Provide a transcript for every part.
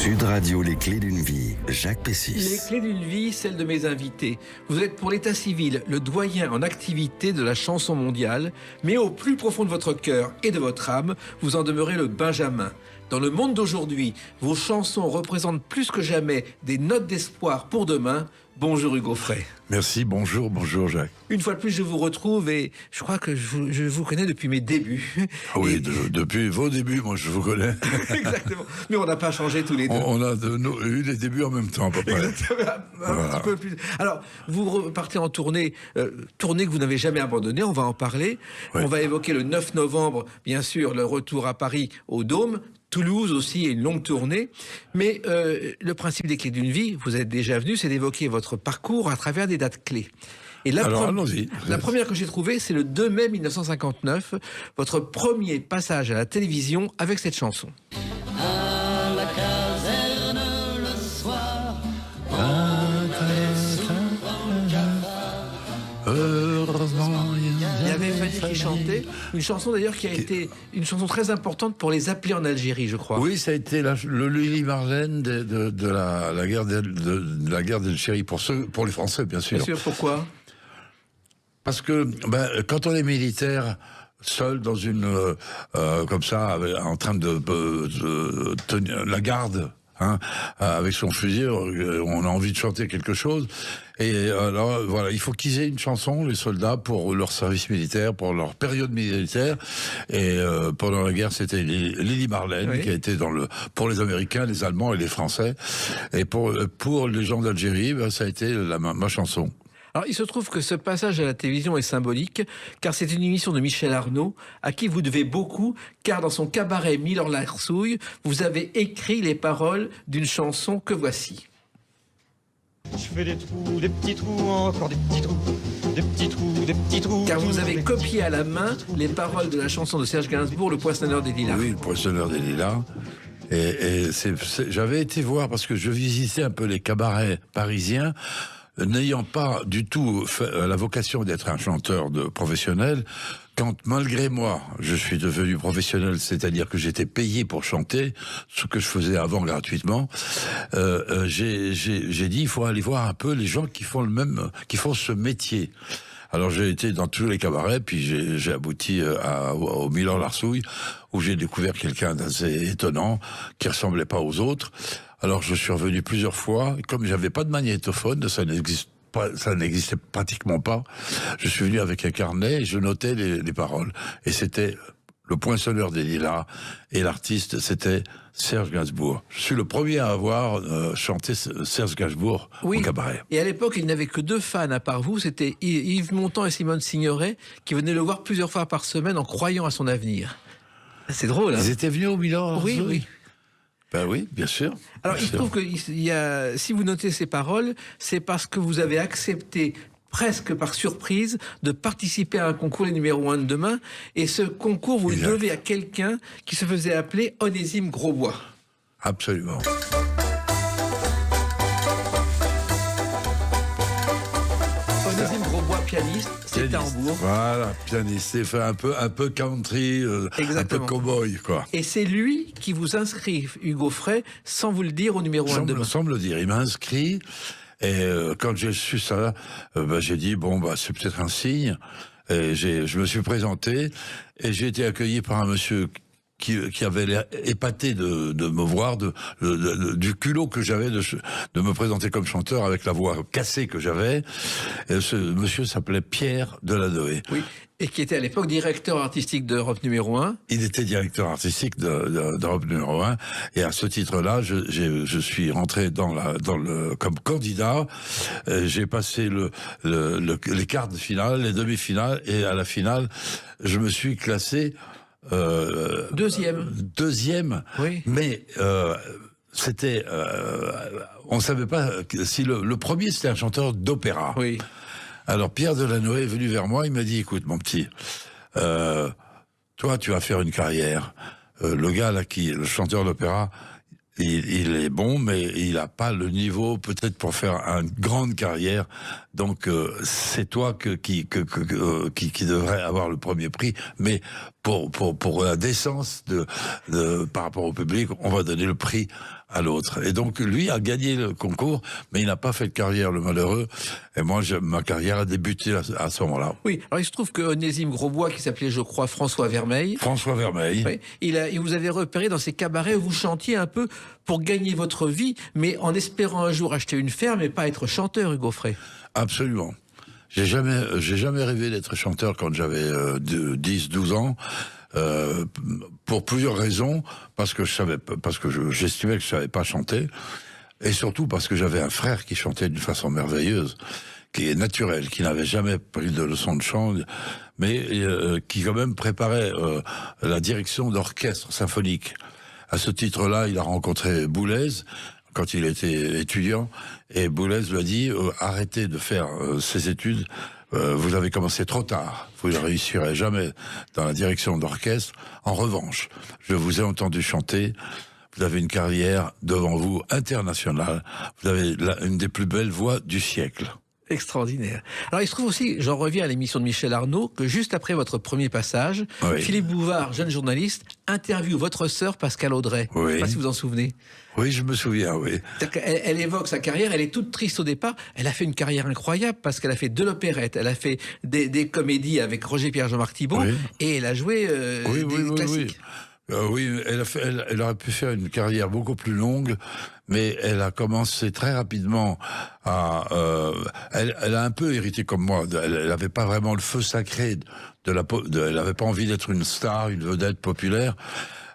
Sud Radio, les clés d'une vie, Jacques Pessis. Les clés d'une vie, celles de mes invités. Vous êtes pour l'état civil le doyen en activité de la chanson mondiale, mais au plus profond de votre cœur et de votre âme, vous en demeurez le Benjamin. Dans le monde d'aujourd'hui, vos chansons représentent plus que jamais des notes d'espoir pour demain. Bonjour Hugo Frey. Merci, bonjour Jacques. Une fois de plus, je vous retrouve et je crois que je vous connais depuis mes débuts. Oui, depuis vos débuts, moi je vous connais. Exactement. Mais on n'a pas changé tous les deux. On a eu les débuts en même temps, à peu près. Exactement. Un petit peu plus. Alors, vous repartez en tournée, tournée que vous n'avez jamais abandonnée, on va en parler. Oui. On va évoquer le 9 novembre, bien sûr, le retour à Paris au Dôme. Toulouse aussi, une longue tournée. Mais le principe des clés d'une vie, vous êtes déjà venu, c'est d'évoquer votre parcours à travers des dates clés. Et alors, allons-y. La première que j'ai trouvée, c'est le 2 mai 1959, votre premier passage à la télévision avec cette chanson. À la caserne le soir, il y avait Fanny qui chantait, une chanson d'ailleurs qui a été une chanson très importante pour les appelés en Algérie, je crois. Oui, ça a été le Lili Marlène de la guerre d'Algérie, pour les Français, bien sûr. Bien sûr, pourquoi ? Parce que quand on est militaire, seul dans une comme ça, en train de tenir la garde, avec son fusil, on a envie de chanter quelque chose. Et alors voilà, il faut qu'ils aient une chanson, les soldats, pour leur service militaire, pour leur période militaire. Et pendant la guerre, c'était Lili Marlène, oui, qui a été pour les Américains, les Allemands et les Français. Et pour les gens d'Algérie, ça a été ma chanson. Alors, il se trouve que ce passage à la télévision est symbolique, car c'est une émission de Michel Arnaud, à qui vous devez beaucoup, car dans son cabaret Milord Larsouille, vous avez écrit les paroles d'une chanson que voici. Je fais des trous, des petits trous, encore des petits trous, des petits trous, des petits trous. Car vous avez copié à la main les paroles de la chanson de Serge Gainsbourg, Le Poinçonneur des Lilas. Oui, Le Poinçonneur des Lilas. Et j'avais été voir, parce que je visitais un peu les cabarets parisiens, n'ayant pas du tout la vocation d'être un chanteur professionnel, quand malgré moi, je suis devenu professionnel, c'est-à-dire que j'étais payé pour chanter, ce que je faisais avant gratuitement, j'ai dit, il faut aller voir un peu les gens qui font ce métier. Alors j'ai été dans tous les cabarets, puis j'ai abouti au Milord Larsouille, où j'ai découvert quelqu'un d'assez étonnant, qui ressemblait pas aux autres. Alors je suis revenu plusieurs fois, et comme j'avais pas de magnétophone, ça n'existait pratiquement pas, je suis venu avec un carnet et je notais les paroles. Et c'était Le Poinçonneur des Lilas, et l'artiste c'était Serge Gainsbourg. Je suis le premier à avoir chanté Serge Gainsbourg au cabaret. Et à l'époque, il n'avait que 2 fans à part vous, c'était Yves Montand et Simone Signoret, qui venaient le voir plusieurs fois par semaine en croyant à son avenir. C'est drôle, hein ? Ils étaient venus au Milord? Oui, oui. Ben oui, bien sûr. Alors, il se trouve que si vous notez ces paroles, c'est parce que vous avez accepté, presque par surprise, de participer à un concours, les numéros 1 de demain. Et ce concours, vous le devez à quelqu'un qui se faisait appeler Onésime Grosbois. Absolument. Onésime Grosbois, pianiste, c'était à Hambourg. Voilà, pianiste, c'est fait un peu country, un peu cow-boy, quoi. Et c'est lui qui vous inscrit, Hugo Frey, sans vous le dire, au numéro 1 de demain. Sans me le dire, il m'a inscrit, et quand j'ai su ça, j'ai dit, c'est peut-être un signe, et je me suis présenté, et j'ai été accueilli par un monsieur qui avait l'air épaté de me voir, du culot que j'avais de me présenter comme chanteur avec la voix cassée que j'avais. Et ce monsieur s'appelait Pierre Delanoë. Oui, et qui était à l'époque directeur artistique d'Europe numéro 1. Il était directeur artistique d'Europe numéro 1. Et à ce titre-là, je suis rentré comme candidat. J'ai passé les quarts de finale, les demi-finales, et à la finale, je me suis classé Deuxième, oui. Mais c'était, on savait pas si le premier c'était un chanteur d'opéra. Oui. Alors Pierre Delanoë est venu vers moi, il m'a dit, écoute mon petit, toi tu vas faire une carrière. Le gars là le chanteur d'opéra, il est bon, mais il n'a pas le niveau peut-être pour faire une grande carrière. Donc c'est toi qui devrais avoir le premier prix. Mais pour la décence par rapport au public, on va donner le prix à l'autre. Et donc, lui a gagné le concours, mais il n'a pas fait de carrière, le malheureux. Et moi, ma carrière a débuté à ce moment-là. Oui, alors il se trouve que Onésime Grosbois, qui s'appelait, je crois, François Vermeil... François Vermeil. Oui, il vous avait repéré dans ces cabarets où vous chantiez un peu pour gagner votre vie, mais en espérant un jour acheter une ferme et pas être chanteur, Hugo Frey. Absolument. J'ai jamais rêvé d'être chanteur quand j'avais 10-12 ans. Pour plusieurs raisons, parce que j'estimais que je savais pas chanter, et surtout parce que j'avais un frère qui chantait d'une façon merveilleuse, qui est naturelle, qui n'avait jamais pris de leçon de chant, mais qui quand même préparait la direction d'orchestre symphonique. À ce titre-là, il a rencontré Boulez quand il était étudiant, et Boulez lui a dit arrêtez de faire ces études. Vous avez commencé trop tard. Vous ne réussirez jamais dans la direction d'orchestre. En revanche, je vous ai entendu chanter. Vous avez une carrière devant vous internationale. Vous avez une des plus belles voix du siècle. Extraordinaire. Alors il se trouve aussi, j'en reviens à l'émission de Michel Arnaud, que juste après votre premier passage, oui. Philippe Bouvard, jeune journaliste, interviewe votre sœur Pascal Audrey. Oui. Je ne sais pas si vous en souvenez. Oui, je me souviens, oui. Elle évoque sa carrière, elle est toute triste au départ. Elle a fait une carrière incroyable parce qu'elle a fait de l'opérette, elle a fait des comédies avec Roger-Pierre Jean-Marc Thibault, oui. et elle a joué des classiques. Oui, elle aurait pu faire une carrière beaucoup plus longue, mais elle a commencé très rapidement elle a un peu hérité comme moi. Elle n'avait pas vraiment le feu sacré elle n'avait pas envie d'être une star, une vedette populaire.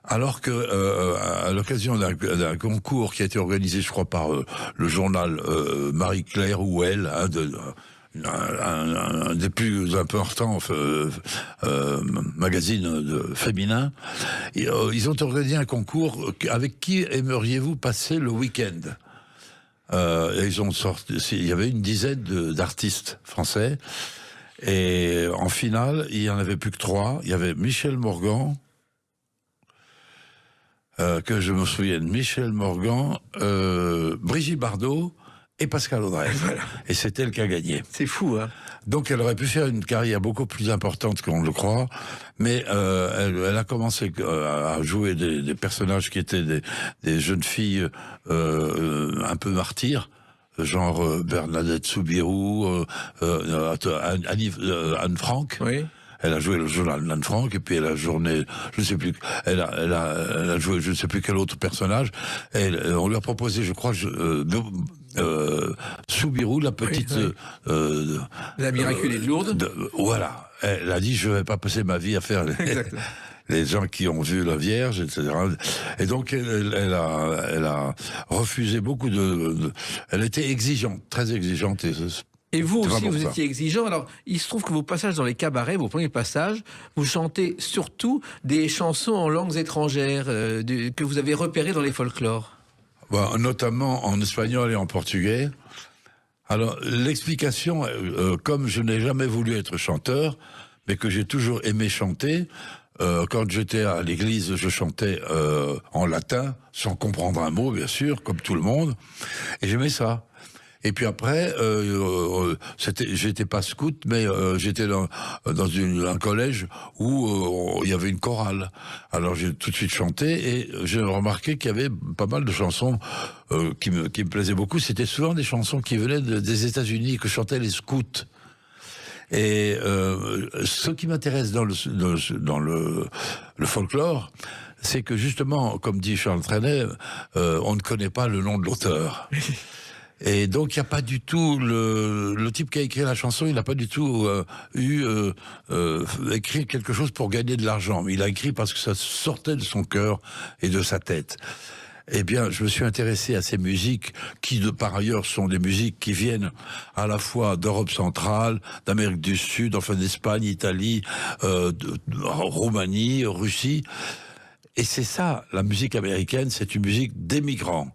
Alors que à l'occasion d'un concours qui a été organisé, je crois, par le journal Marie-Claire ou Elle, un des plus importants magazines féminins, ils ont organisé un concours. Avec qui aimeriez-vous passer le week-end? Et il y avait une dizaine d'artistes français, et en finale, il y en avait plus que 3. Il y avait Michel Morgan, que je me souvienne, Michel Morgan, Brigitte Bardot et Pascal Audrey. Voilà. Et c'est elle qui a gagné. C'est fou, hein. Donc elle aurait pu faire une carrière beaucoup plus importante qu'on le croit, mais elle a commencé à jouer des personnages qui étaient des jeunes filles un peu martyrs, genre Bernadette Soubirous, Anne Frank. Oui. Elle a joué le journal d'Anne Frank, et puis elle a joué, je ne sais plus, elle a joué je ne sais plus quel autre personnage. On lui a proposé, je crois, Soubirous, la petite... Oui. La miraculée de Lourdes. Voilà. Elle a dit, je ne vais pas passer ma vie à faire les gens qui ont vu la Vierge, etc. Et donc, elle a refusé beaucoup elle était exigeante, très exigeante. Et vous aussi, vous étiez exigeant. Alors, il se trouve que vos passages dans les cabarets, vos premiers passages, vous chantez surtout des chansons en langues étrangères que vous avez repérées dans les folklores. Bon, notamment en espagnol et en portugais. Alors, l'explication, comme je n'ai jamais voulu être chanteur, mais que j'ai toujours aimé chanter, quand j'étais à l'église, je chantais en latin, sans comprendre un mot, bien sûr, comme tout le monde, et j'aimais ça. Et puis après, j'étais pas scout, mais j'étais dans un collège où il y avait une chorale. Alors j'ai tout de suite chanté, et j'ai remarqué qu'il y avait pas mal de chansons qui me plaisaient beaucoup. C'était souvent des chansons qui venaient des États-Unis, que chantaient les scouts. Et ce qui m'intéresse dans le folklore, c'est que justement, comme dit Charles Trenet, on ne connaît pas le nom de l'auteur. Et donc, il n'y a pas du tout le type qui a écrit la chanson, il n'a pas du tout écrit quelque chose pour gagner de l'argent. Mais il a écrit parce que ça sortait de son cœur et de sa tête. Eh bien, je me suis intéressé à ces musiques qui, par ailleurs, sont des musiques qui viennent à la fois d'Europe centrale, d'Amérique du Sud, enfin d'Espagne, Italie, Roumanie, Russie. Et c'est ça, la musique américaine, c'est une musique d'émigrants.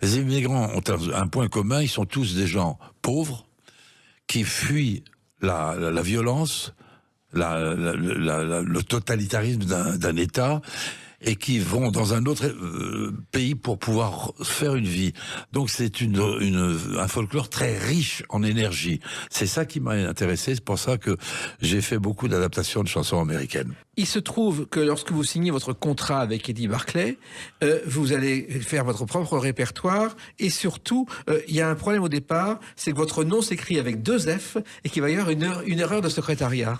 Les immigrants ont un point commun, ils sont tous des gens pauvres qui fuient la violence, le totalitarisme d'un État, et qui vont dans un autre pays pour pouvoir faire une vie. Donc c'est un folklore très riche en énergie. C'est ça qui m'a intéressé, c'est pour ça que j'ai fait beaucoup d'adaptations de chansons américaines. Il se trouve que lorsque vous signez votre contrat avec Eddie Barclay, vous allez faire votre propre répertoire et surtout, il y a un problème au départ, c'est que votre nom s'écrit avec 2 F et qu'il va y avoir une erreur de secrétariat.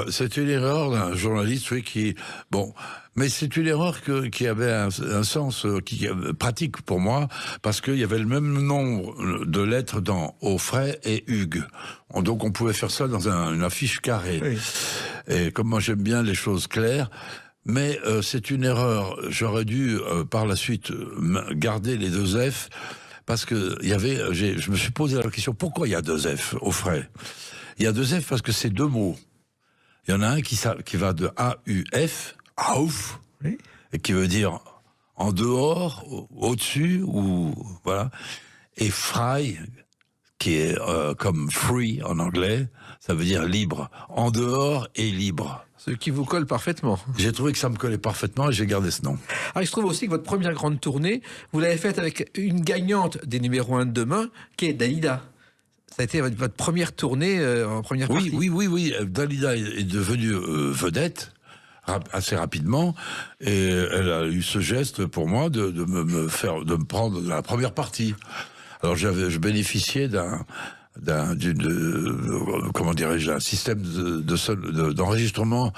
C'est une erreur d'un journaliste, oui, mais c'est une erreur qui avait un sens pratique pour moi, parce qu'il y avait le même nombre de lettres dans Offray et Hugues. Donc on pouvait faire ça dans une affiche carrée. Oui. Et comme moi j'aime bien les choses claires, mais c'est une erreur. J'aurais dû par la suite garder les 2 F, parce que je me suis posé la question, pourquoi il y a 2 F, Offray? Il y a 2 F parce que c'est 2 mots. Il y en a un qui va de A-U-F, Auf, oui, et qui veut dire en dehors, au-dessus, ou voilà. Et frei, qui est comme free en anglais, ça veut dire libre, en dehors et libre. Ce qui vous colle parfaitement. J'ai trouvé que ça me collait parfaitement et j'ai gardé ce nom. Alors, il se trouve aussi que votre première grande tournée, vous l'avez faite avec une gagnante des numéros 1 de demain, qui est Dalida. Ça a été votre première tournée en première partie. Oui. Dalida est devenue vedette assez rapidement, et elle a eu ce geste pour moi de me prendre dans la première partie. Alors je bénéficiais d'un système d'enregistrement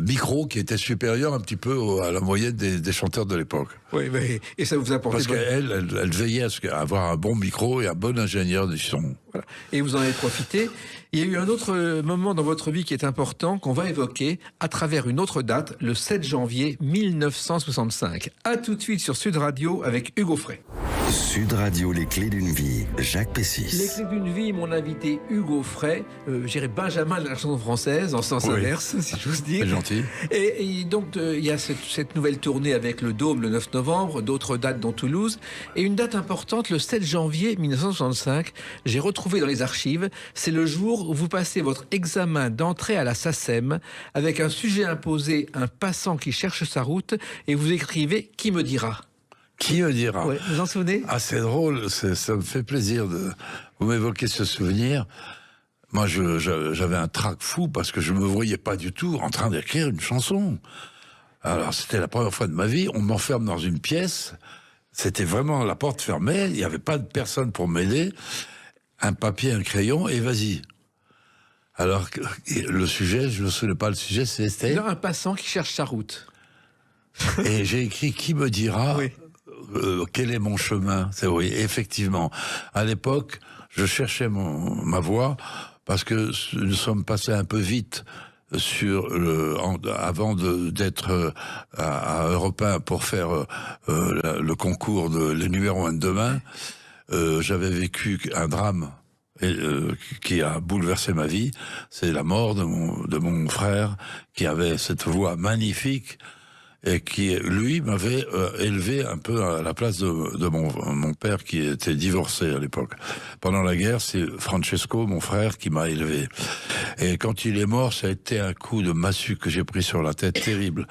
micro qui était supérieur un petit peu à la moyenne des chanteurs de l'époque. Oui, et ça vous apportait... Parce qu'elle veillait à avoir un bon micro et un bon ingénieur du son. Voilà. Et vous en avez profité. Il y a eu un autre moment dans votre vie qui est important, qu'on va évoquer à travers une autre date, le 7 janvier 1965. À tout de suite sur Sud Radio avec Hugues Offray. Sud Radio, les clés d'une vie, Jacques Pessis. Les clés d'une vie, mon invité Hugues Offray, j'irais Benjamin de la chanson française, en sens inverse, si j'ose dire. C'est gentil. Et donc, il y a cette nouvelle tournée avec le Dôme le 9 novembre, d'autres dates dont Toulouse, et une date importante, le 7 janvier 1965, j'ai retrouvé dans les archives, c'est le jour où vous passez votre examen d'entrée à la SACEM, avec un sujet imposé, un passant qui cherche sa route, et vous écrivez « Qui me dira ?» Qui me dira? Ouais, vous en souvenez? Ah, c'est drôle, ça me fait plaisir de vous m'évoquer ce souvenir. Moi, j'avais un trac fou parce que je me voyais pas du tout en train d'écrire une chanson. Alors, c'était la première fois de ma vie, on m'enferme dans une pièce, c'était vraiment la porte fermée, il n'y avait pas de personne pour m'aider, un papier, un crayon, et vas-y. Alors, le sujet, je ne me souviens pas, le sujet, c'était... Un passant qui cherche sa route. Et j'ai écrit « Qui me dira ?» Oui. Quel est mon chemin? C'est oui, effectivement. À l'époque, je cherchais ma voie parce que nous sommes passés un peu vite avant d'être à Europe 1 pour faire le concours les numéros 1 de demain. J'avais vécu un drame qui a bouleversé ma vie. C'est la mort de mon frère qui avait cette voix magnifique, et qui, lui, m'avait élevé un peu à la place de mon père qui était divorcé à l'époque. Pendant la guerre, c'est Francesco, mon frère, qui m'a élevé. Et quand il est mort, ça a été un coup de massue que j'ai pris sur la tête terrible.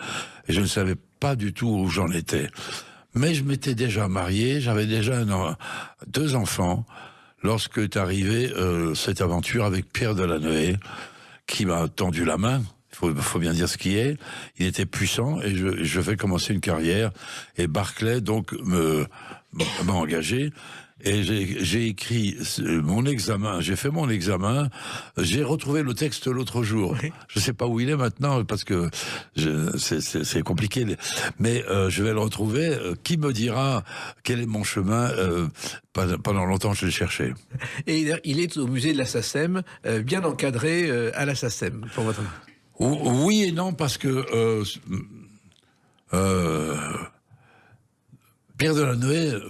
Et je ne savais pas du tout où j'en étais. Mais je m'étais déjà marié, j'avais déjà 2 enfants, lorsque est arrivée cette aventure avec Pierre Delanoë, qui m'a tendu la main. Faut bien dire ce qui est. Il était puissant et je vais commencer une carrière. Et Barclay donc m'a engagé. Et j'ai écrit mon examen. J'ai fait mon examen. J'ai retrouvé le texte l'autre jour. Oui. Je sais pas où il est maintenant parce que c'est compliqué. Mais je vais le retrouver. Qui me dira quel est mon chemin? Pendant longtemps, je l'ai cherché. Et il est au musée de la SACEM, bien encadré à la SACEM pour votre. Oui et non, parce que Pierre Delanoë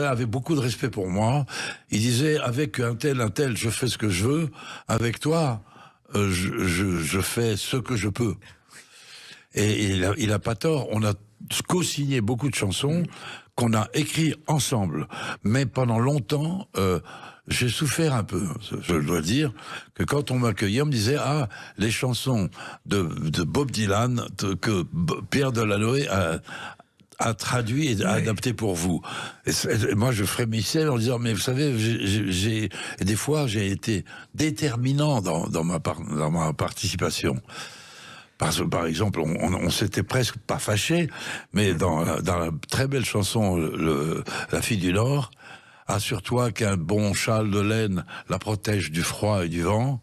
avait beaucoup de respect pour moi. Il disait, avec un tel, je fais ce que je veux. Avec toi, je fais ce que je peux. Et il a pas tort. On a co-signé beaucoup de chansons qu'on a écrites ensemble. Mais pendant longtemps, j'ai souffert un peu, je dois dire, que quand on m'accueillait, on me disait « Ah, les chansons de Bob Dylan que Pierre Delanoë a traduit et a adapté pour vous. » Et moi, je frémissais en disant « Mais vous savez, des fois, j'ai été déterminant dans ma participation. » Par exemple, on s'était presque pas fâché, mais dans la très belle chanson La fille du Nord, assure-toi qu'un bon châle de laine la protège du froid et du vent.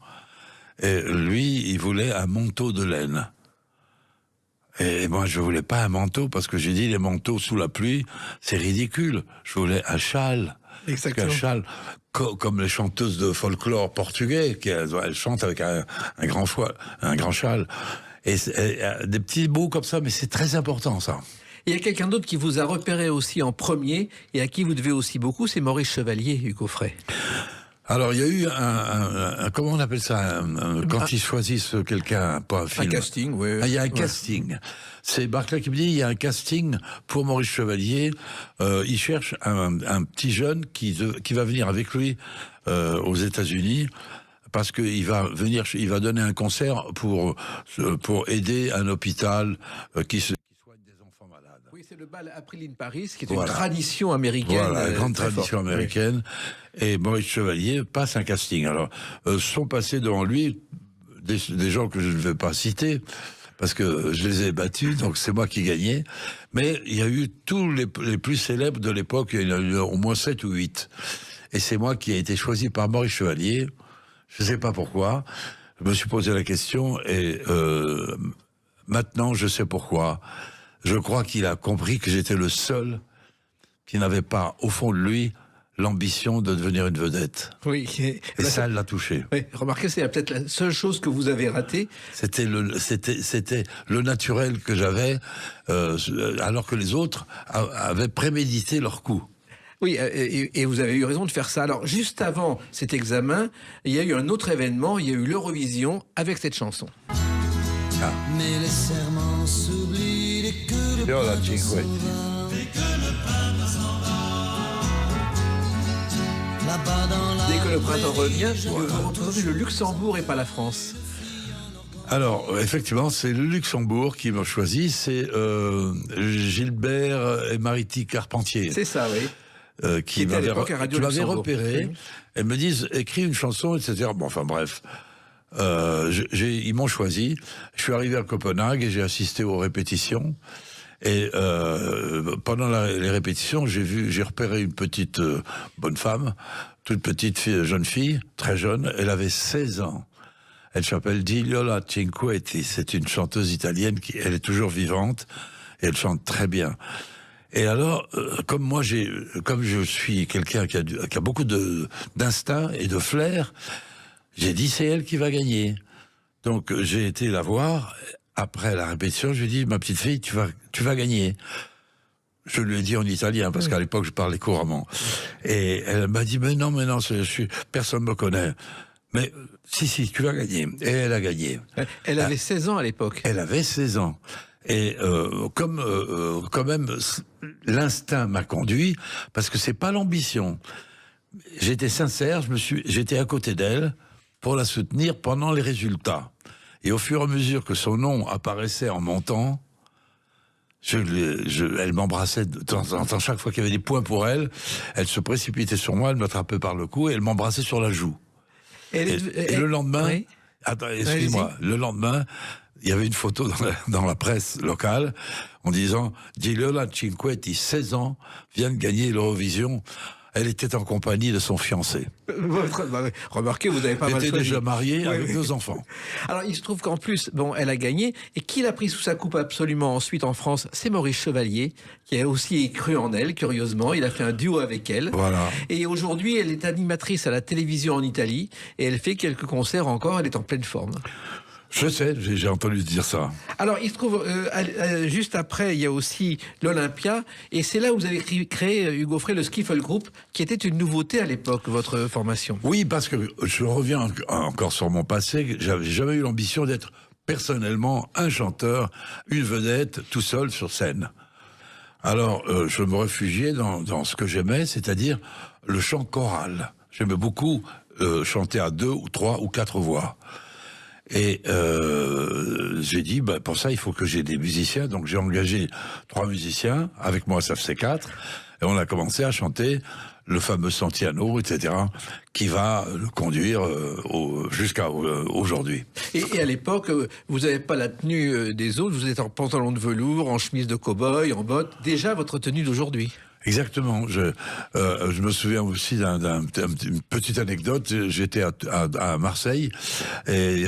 Et lui, il voulait un manteau de laine. Et moi, je voulais pas un manteau parce que j'ai dit les manteaux sous la pluie, c'est ridicule. Je voulais un châle. Exactement. Un châle, comme les chanteuses de folklore portugais, elles chantent avec un grand châle. Et des petits mots comme ça, mais c'est très important, ça. Il y a quelqu'un d'autre qui vous a repéré aussi en premier et à qui vous devez aussi beaucoup, c'est Maurice Chevalier, Hugo Frey. Alors, il y a eu comment on appelle ça, quand ils choisissent quelqu'un, pas un film. Un casting, oui. Il y a un casting. C'est Barclay qui me dit, il y a un casting pour Maurice Chevalier. Il cherche un petit jeune qui va venir avec lui aux États-Unis. Parce qu'il va donner un concert pour aider un hôpital qui soigne des enfants malades. Oui, c'est le bal April in Paris, qui est une tradition américaine. Voilà, une grande tradition forte. américaine. Oui. Et Maurice Chevalier passe un casting. Alors, sont passés devant lui des gens que je ne vais pas citer, parce que je les ai battus, donc c'est moi qui gagnais. Mais il y a eu tous les plus célèbres de l'époque, il y en a eu au moins 7 ou 8. Et c'est moi qui ai été choisi par Maurice Chevalier. Je ne sais pas pourquoi. Je me suis posé la question et maintenant je sais pourquoi. Je crois qu'il a compris que j'étais le seul qui n'avait pas au fond de lui l'ambition de devenir une vedette. Oui. Et ça l'a touché. Oui, remarquez, c'est peut-être la seule chose que vous avez ratée. C'était le naturel que j'avais, alors que les autres avaient prémédité leur coup. Oui, et vous avez eu raison de faire ça. Alors, juste avant cet examen, il y a eu un autre événement, il y a eu l'Eurovision avec cette chanson. Ah. Mais les serments s'oublient dès que le printemps s'en va. Dès que le printemps s'en va. Là-bas dans la Dès que le printemps revient, vous représentez le Luxembourg et pas la France. Alors, effectivement, c'est le Luxembourg qui m'a choisi, c'est Gilbert et Mariti Carpentier. C'est ça, oui. Qui m'avait repéré. Oui. Elles me disent, écris une chanson, etc. Bon, enfin bref. Ils m'ont choisi. Je suis arrivé à Copenhague et j'ai assisté aux répétitions. Et pendant les répétitions, j'ai repéré une petite bonne femme, toute petite jeune fille, très jeune. Elle avait 16 ans. Elle s'appelle Gigliola Cinquetti. C'est une chanteuse italienne elle est toujours vivante et elle chante très bien. Et alors, comme je suis quelqu'un qui a beaucoup d'instinct et de flair, j'ai dit c'est elle qui va gagner. Donc j'ai été la voir après la répétition. Je lui ai dit ma petite fille, tu vas gagner. Je lui ai dit en italien parce qu'à l'époque je parlais couramment. Et elle m'a dit mais non, personne me connaît. Mais si, tu vas gagner. Et elle a gagné. Elle avait 16 ans à l'époque. Elle avait 16 ans. Et quand même, l'instinct m'a conduit, parce que c'est pas l'ambition. J'étais sincère, j'étais à côté d'elle pour la soutenir pendant les résultats. Et au fur et à mesure que son nom apparaissait en montant, elle m'embrassait de temps en temps. Chaque fois qu'il y avait des points pour elle, elle se précipitait sur moi, elle m'attrapait par le cou et elle m'embrassait sur la joue. Et le lendemain, oui. Attends, excuse-moi, le lendemain, il y avait une photo dans la presse locale en disant Gigliola Cinquetti, 16 ans, vient de gagner l'Eurovision. Elle était en compagnie de son fiancé. Remarquez, vous n'avez pas mal choisi. Elle était déjà mariée avec 2 enfants. Alors, il se trouve qu'en plus, elle a gagné. Et qui l'a pris sous sa coupe absolument ensuite en France, c'est Maurice Chevalier, qui a aussi cru en elle, curieusement. Il a fait un duo avec elle. Voilà. Et aujourd'hui, elle est animatrice à la télévision en Italie. Et elle fait quelques concerts encore. Elle est en pleine forme. Je sais, j'ai entendu dire ça. Alors, il se trouve, juste après, il y a aussi l'Olympia, et c'est là où vous avez créé, Hugo Frey, le Skiffle Group, qui était une nouveauté à l'époque, votre formation. Oui, parce que je reviens encore sur mon passé, j'avais jamais eu l'ambition d'être personnellement un chanteur, une vedette, tout seul sur scène. Alors, je me réfugiais dans ce que j'aimais, c'est-à-dire le chant choral. J'aimais beaucoup chanter à 2 ou 3 ou 4 voix. Et j'ai dit, pour ça, il faut que j'ai des musiciens. Donc, j'ai engagé 3 musiciens. Avec moi, ça faisait 4. Et on a commencé à chanter le fameux Santiano, etc., qui va le conduire jusqu'à aujourd'hui. Et à l'époque, vous n'avez pas la tenue des autres, vous êtes en pantalon de velours, en chemise de cow-boy, en bottes, déjà votre tenue d'aujourd'hui. Exactement. Je me souviens aussi d'une petite anecdote. J'étais à Marseille et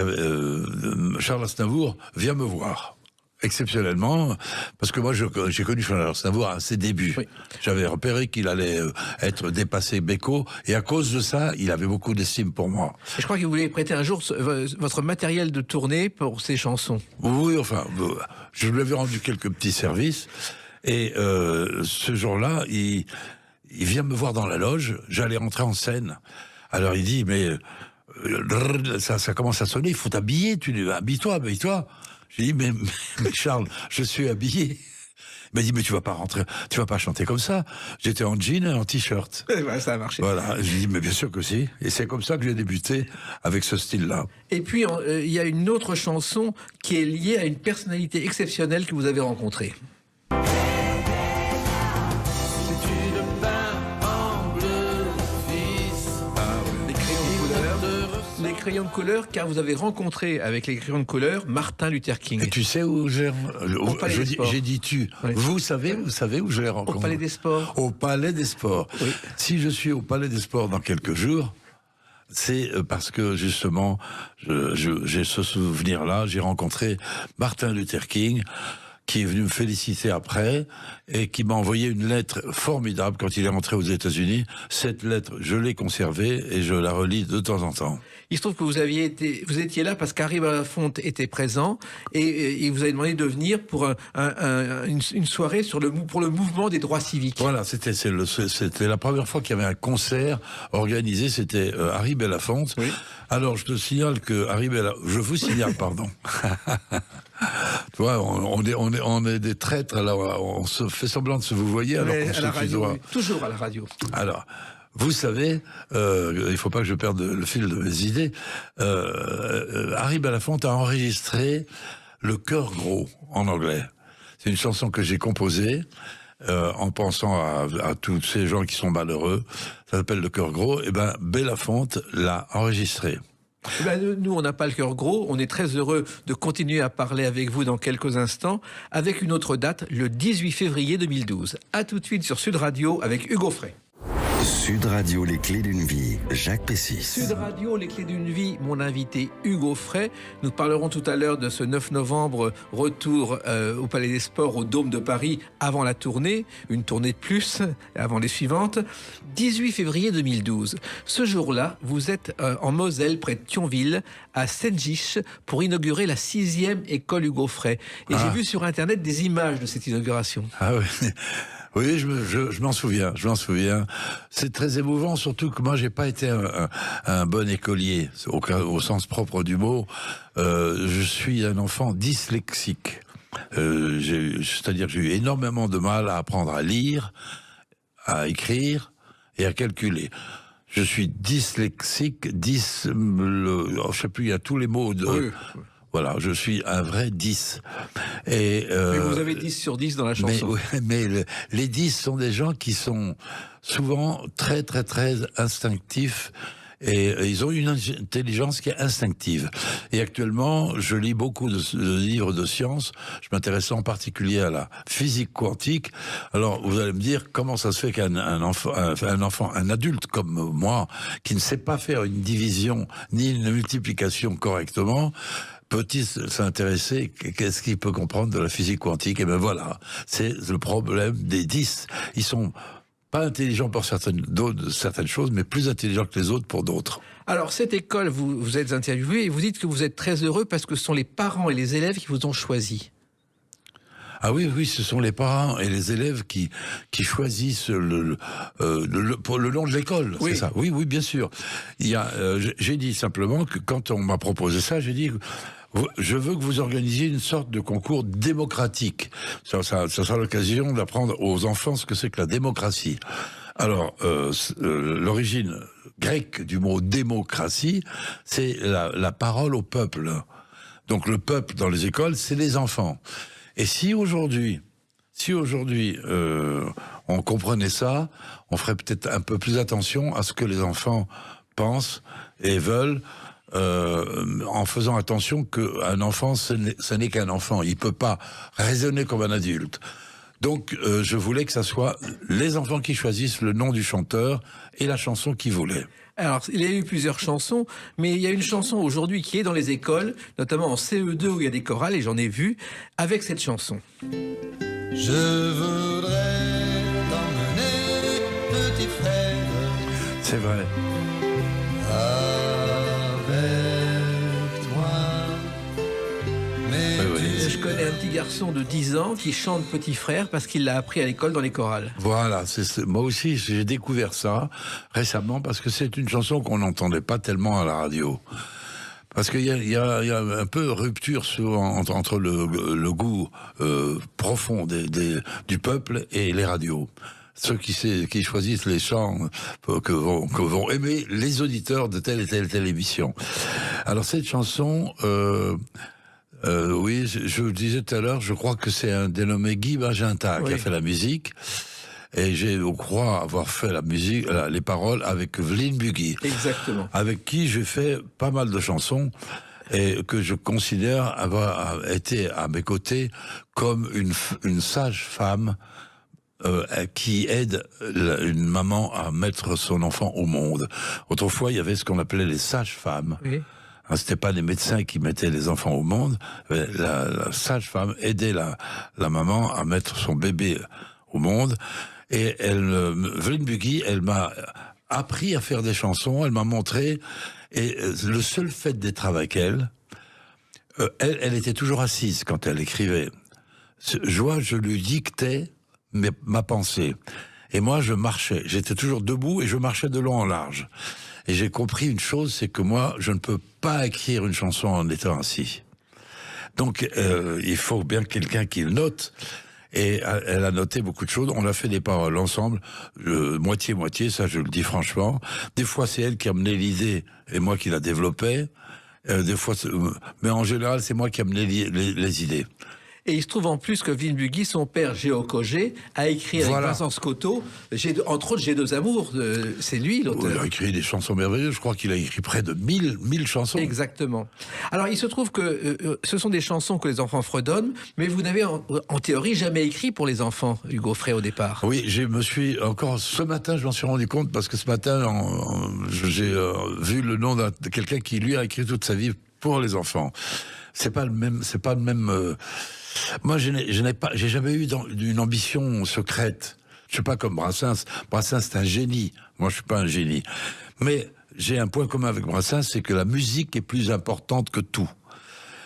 Charles Aznavour vient me voir. Exceptionnellement, parce que moi j'ai connu Charles Aznavour à ses débuts. Oui. J'avais repéré qu'il allait être dépassé Beko, et à cause de ça, il avait beaucoup d'estime pour moi. Et je crois que vous voulez prêter un jour votre matériel de tournée pour ces chansons. Oui, enfin, je lui avais rendu quelques petits services, et ce jour-là, il vient me voir dans la loge, j'allais rentrer en scène. Alors il dit, mais ça commence à sonner, il faut t'habiller, habille-toi. J'ai dit, mais Charles, je suis habillé. Il m'a dit, mais tu vas pas rentrer, tu vas pas chanter comme ça. J'étais en jean et en t-shirt. Ouais, ça a marché. Voilà, j'ai dit, mais bien sûr que si. Et c'est comme ça que j'ai débuté avec ce style-là. Et puis, il y a une autre chanson qui est liée à une personnalité exceptionnelle que vous avez rencontrée. Les crayons de couleur, car vous avez rencontré avec les crayons de couleur Martin Luther King. Et tu sais où j'ai dit tu. Oui. Vous savez où je l'ai rencontré? Au Palais des Sports. Au Palais des Sports. Oui. Si je suis au Palais des Sports dans quelques jours, c'est parce que justement, j'ai ce souvenir-là. J'ai rencontré Martin Luther King, qui est venu me féliciter après et qui m'a envoyé une lettre formidable quand il est rentré aux États-Unis. Cette lettre, je l'ai conservée et je la relis de temps en temps. Il se trouve que vous étiez là parce qu'Harry Belafonte était présent et il vous avait demandé de venir pour une soirée pour le mouvement des droits civiques. Voilà, c'était la première fois qu'il y avait un concert organisé, c'était Harry Belafonte. Oui. Alors, je te signale que je vous signale, pardon. Tu vois, on est des traîtres, alors on se fait semblant de se vous voyez, alors qu'on se tutoie. Oui, toujours à la radio. Alors, vous savez, il faut pas que je perde le fil de mes idées, Harry Belafonte a enregistré Le Cœur Gros en anglais. C'est une chanson que j'ai composée en pensant à tous ces gens qui sont malheureux. Ça s'appelle Le Cœur Gros. Et ben, Belafonte l'a enregistré. Nous, on n'a pas le cœur gros. On est très heureux de continuer à parler avec vous dans quelques instants, avec une autre date, le 18 février 2012. À tout de suite sur Sud Radio avec Hugo Frey. Sud Radio, les clés d'une vie, Jacques Pessis. Sud Radio, les clés d'une vie, mon invité Hugo Frey. Nous parlerons tout à l'heure de ce 9 novembre, retour au Palais des Sports, au Dôme de Paris, avant la tournée, une tournée de plus, avant les suivantes. 18 février 2012. Ce jour-là, vous êtes en Moselle, près de Thionville, à Sengiche, pour inaugurer la 6e école Hugo Frey. Et j'ai vu sur Internet des images de cette inauguration. Ah oui. Oui, je m'en souviens, C'est très émouvant, surtout que moi, j'ai pas été un bon écolier, au sens propre du mot. Je suis un enfant dyslexique. C'est-à-dire que j'ai eu énormément de mal à apprendre à lire, à écrire et à calculer. Je suis dyslexique, je sais plus, il y a tous les mots de... Oui. Voilà, je suis un vrai 10. Mais vous avez 10 sur 10 dans la chanson. Mais les 10 sont des gens qui sont souvent très, très, très instinctifs. Et ils ont une intelligence qui est instinctive. Et actuellement, je lis beaucoup de livres de sciences. Je m'intéresse en particulier à la physique quantique. Alors, vous allez me dire, comment ça se fait qu'un adulte comme moi, qui ne sait pas faire une division ni une multiplication correctement, peut-il s'intéresser, qu'est-ce qu'il peut comprendre de la physique quantique? Et ben voilà, c'est le problème des 10. Ils sont pas intelligents pour certaines choses, mais plus intelligents que les autres pour d'autres. Alors, cette école, vous êtes interviewé et vous dites que vous êtes très heureux parce que ce sont les parents et les élèves qui vous ont choisi. Ah oui, ce sont les parents et les élèves qui choisissent le long de l'école, oui. C'est ça. Oui, bien sûr. J'ai dit simplement que quand on m'a proposé ça, j'ai dit, Je veux que vous organisiez une sorte de concours démocratique. Ça sera l'occasion d'apprendre aux enfants ce que c'est que la démocratie. Alors, l'origine grecque du mot démocratie, c'est la parole au peuple. Donc le peuple dans les écoles, c'est les enfants. Et si aujourd'hui, on comprenait ça, on ferait peut-être un peu plus attention à ce que les enfants pensent et veulent, en faisant attention qu'un enfant, ce n'est qu'un enfant. Il peut pas raisonner comme un adulte. Donc, je voulais que ça soit les enfants qui choisissent le nom du chanteur et la chanson qu'ils voulaient. Alors, il y a eu plusieurs chansons, mais il y a une chanson aujourd'hui qui est dans les écoles, notamment en CE2 où il y a des chorales, et j'en ai vu, avec cette chanson. Je voudrais t'emmener, petit frère. C'est vrai. Avec toi. Mais Je connais un petit garçon de 10 ans qui chante Petit Frère parce qu'il l'a appris à l'école dans les chorales. Voilà, moi aussi j'ai découvert ça récemment parce que c'est une chanson qu'on n'entendait pas tellement à la radio. Parce qu'il y a un peu rupture souvent entre le goût profond du peuple et les radios. Ceux qui choisissent les chants que vont aimer les auditeurs de telle et telle émission. Alors cette chanson, oui, je le disais tout à l'heure, je crois que c'est un dénommé Guy Magenta qui a fait la musique. Et je crois avoir fait la musique, les paroles avec Vline Bugui. Exactement. Avec qui j'ai fait pas mal de chansons et que je considère avoir été à mes côtés comme une sage femme qui aide une maman à mettre son enfant au monde. Autrefois, il y avait ce qu'on appelait les sages-femmes. Oui. C'était pas les médecins qui mettaient les enfants au monde. La sage-femme aidait la maman à mettre son bébé au monde. Et Vline Bugui, elle m'a appris à faire des chansons, elle m'a montré, et le seul fait d'être avec elle, elle était toujours assise quand elle écrivait. Je lui dictais ma pensée. Et moi, je marchais. J'étais toujours debout et je marchais de long en large. Et j'ai compris une chose, c'est que moi, je ne peux pas écrire une chanson en étant assis. Donc, il faut bien quelqu'un qui le note. Et elle a noté beaucoup de choses. On a fait des paroles ensemble, moitié-moitié, ça je le dis franchement. Des fois, c'est elle qui a mené l'idée et moi qui la développais. Des fois, mais en général, c'est moi qui a mené les idées. Et il se trouve en plus que Vline Bugui, son père Géo Cogé, a écrit avec Vincent Scotto, entre autres J'ai deux amours, c'est lui l'auteur. Il a écrit des chansons merveilleuses, je crois qu'il a écrit près de 1000 chansons. Exactement. Alors il se trouve que ce sont des chansons que les enfants fredonnent, mais vous n'avez en théorie jamais écrit pour les enfants, Hugo Frey, au départ. Oui, ce matin, je m'en suis rendu compte, parce que ce matin, j'ai vu le nom de quelqu'un qui lui a écrit toute sa vie pour les enfants. C'est pas le même. Moi, j'ai jamais eu une ambition secrète. Je suis pas comme Brassens. Brassens, c'est un génie. Moi, je suis pas un génie. Mais j'ai un point commun avec Brassens, c'est que la musique est plus importante que tout.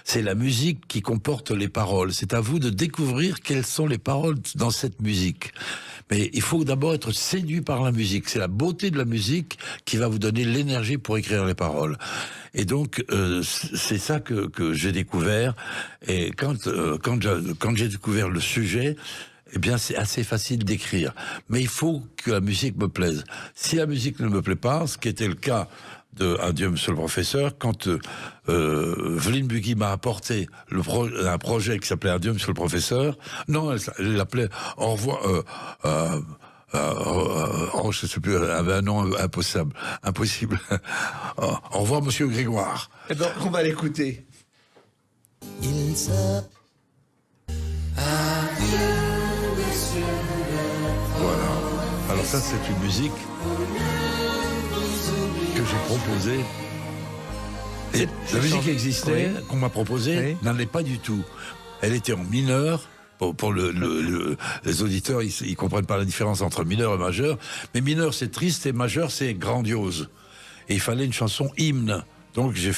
C'est la musique qui comporte les paroles. C'est à vous de découvrir quelles sont les paroles dans cette musique. Mais il faut d'abord être séduit par la musique. C'est la beauté de la musique qui va vous donner l'énergie pour écrire les paroles. Et donc, c'est ça que j'ai découvert. Et quand j'ai découvert le sujet, eh bien, c'est assez facile d'écrire. Mais il faut que la musique me plaise. Si la musique ne me plaît pas, ce qui était le cas de Adieu, Monsieur le Professeur, quand Vline Bugui m'a apporté un projet qui s'appelait Adieu, Monsieur le Professeur. Non, elle l'appelait Au revoir. Je sais plus, elle avait un nom impossible. Au revoir, Monsieur Grégoire. Eh ben, on va l'écouter. il s'appelle Voilà. Alors ça, c'est une musique que j'ai proposée. Et la musique existait, qu'on m'a proposée, n'en est pas du tout. Elle était en mineur. Pour les auditeurs, ils comprennent pas la différence entre mineur et majeur. Mais mineur, c'est triste, et majeur, c'est grandiose. Et il fallait une chanson hymne. Donc j'ai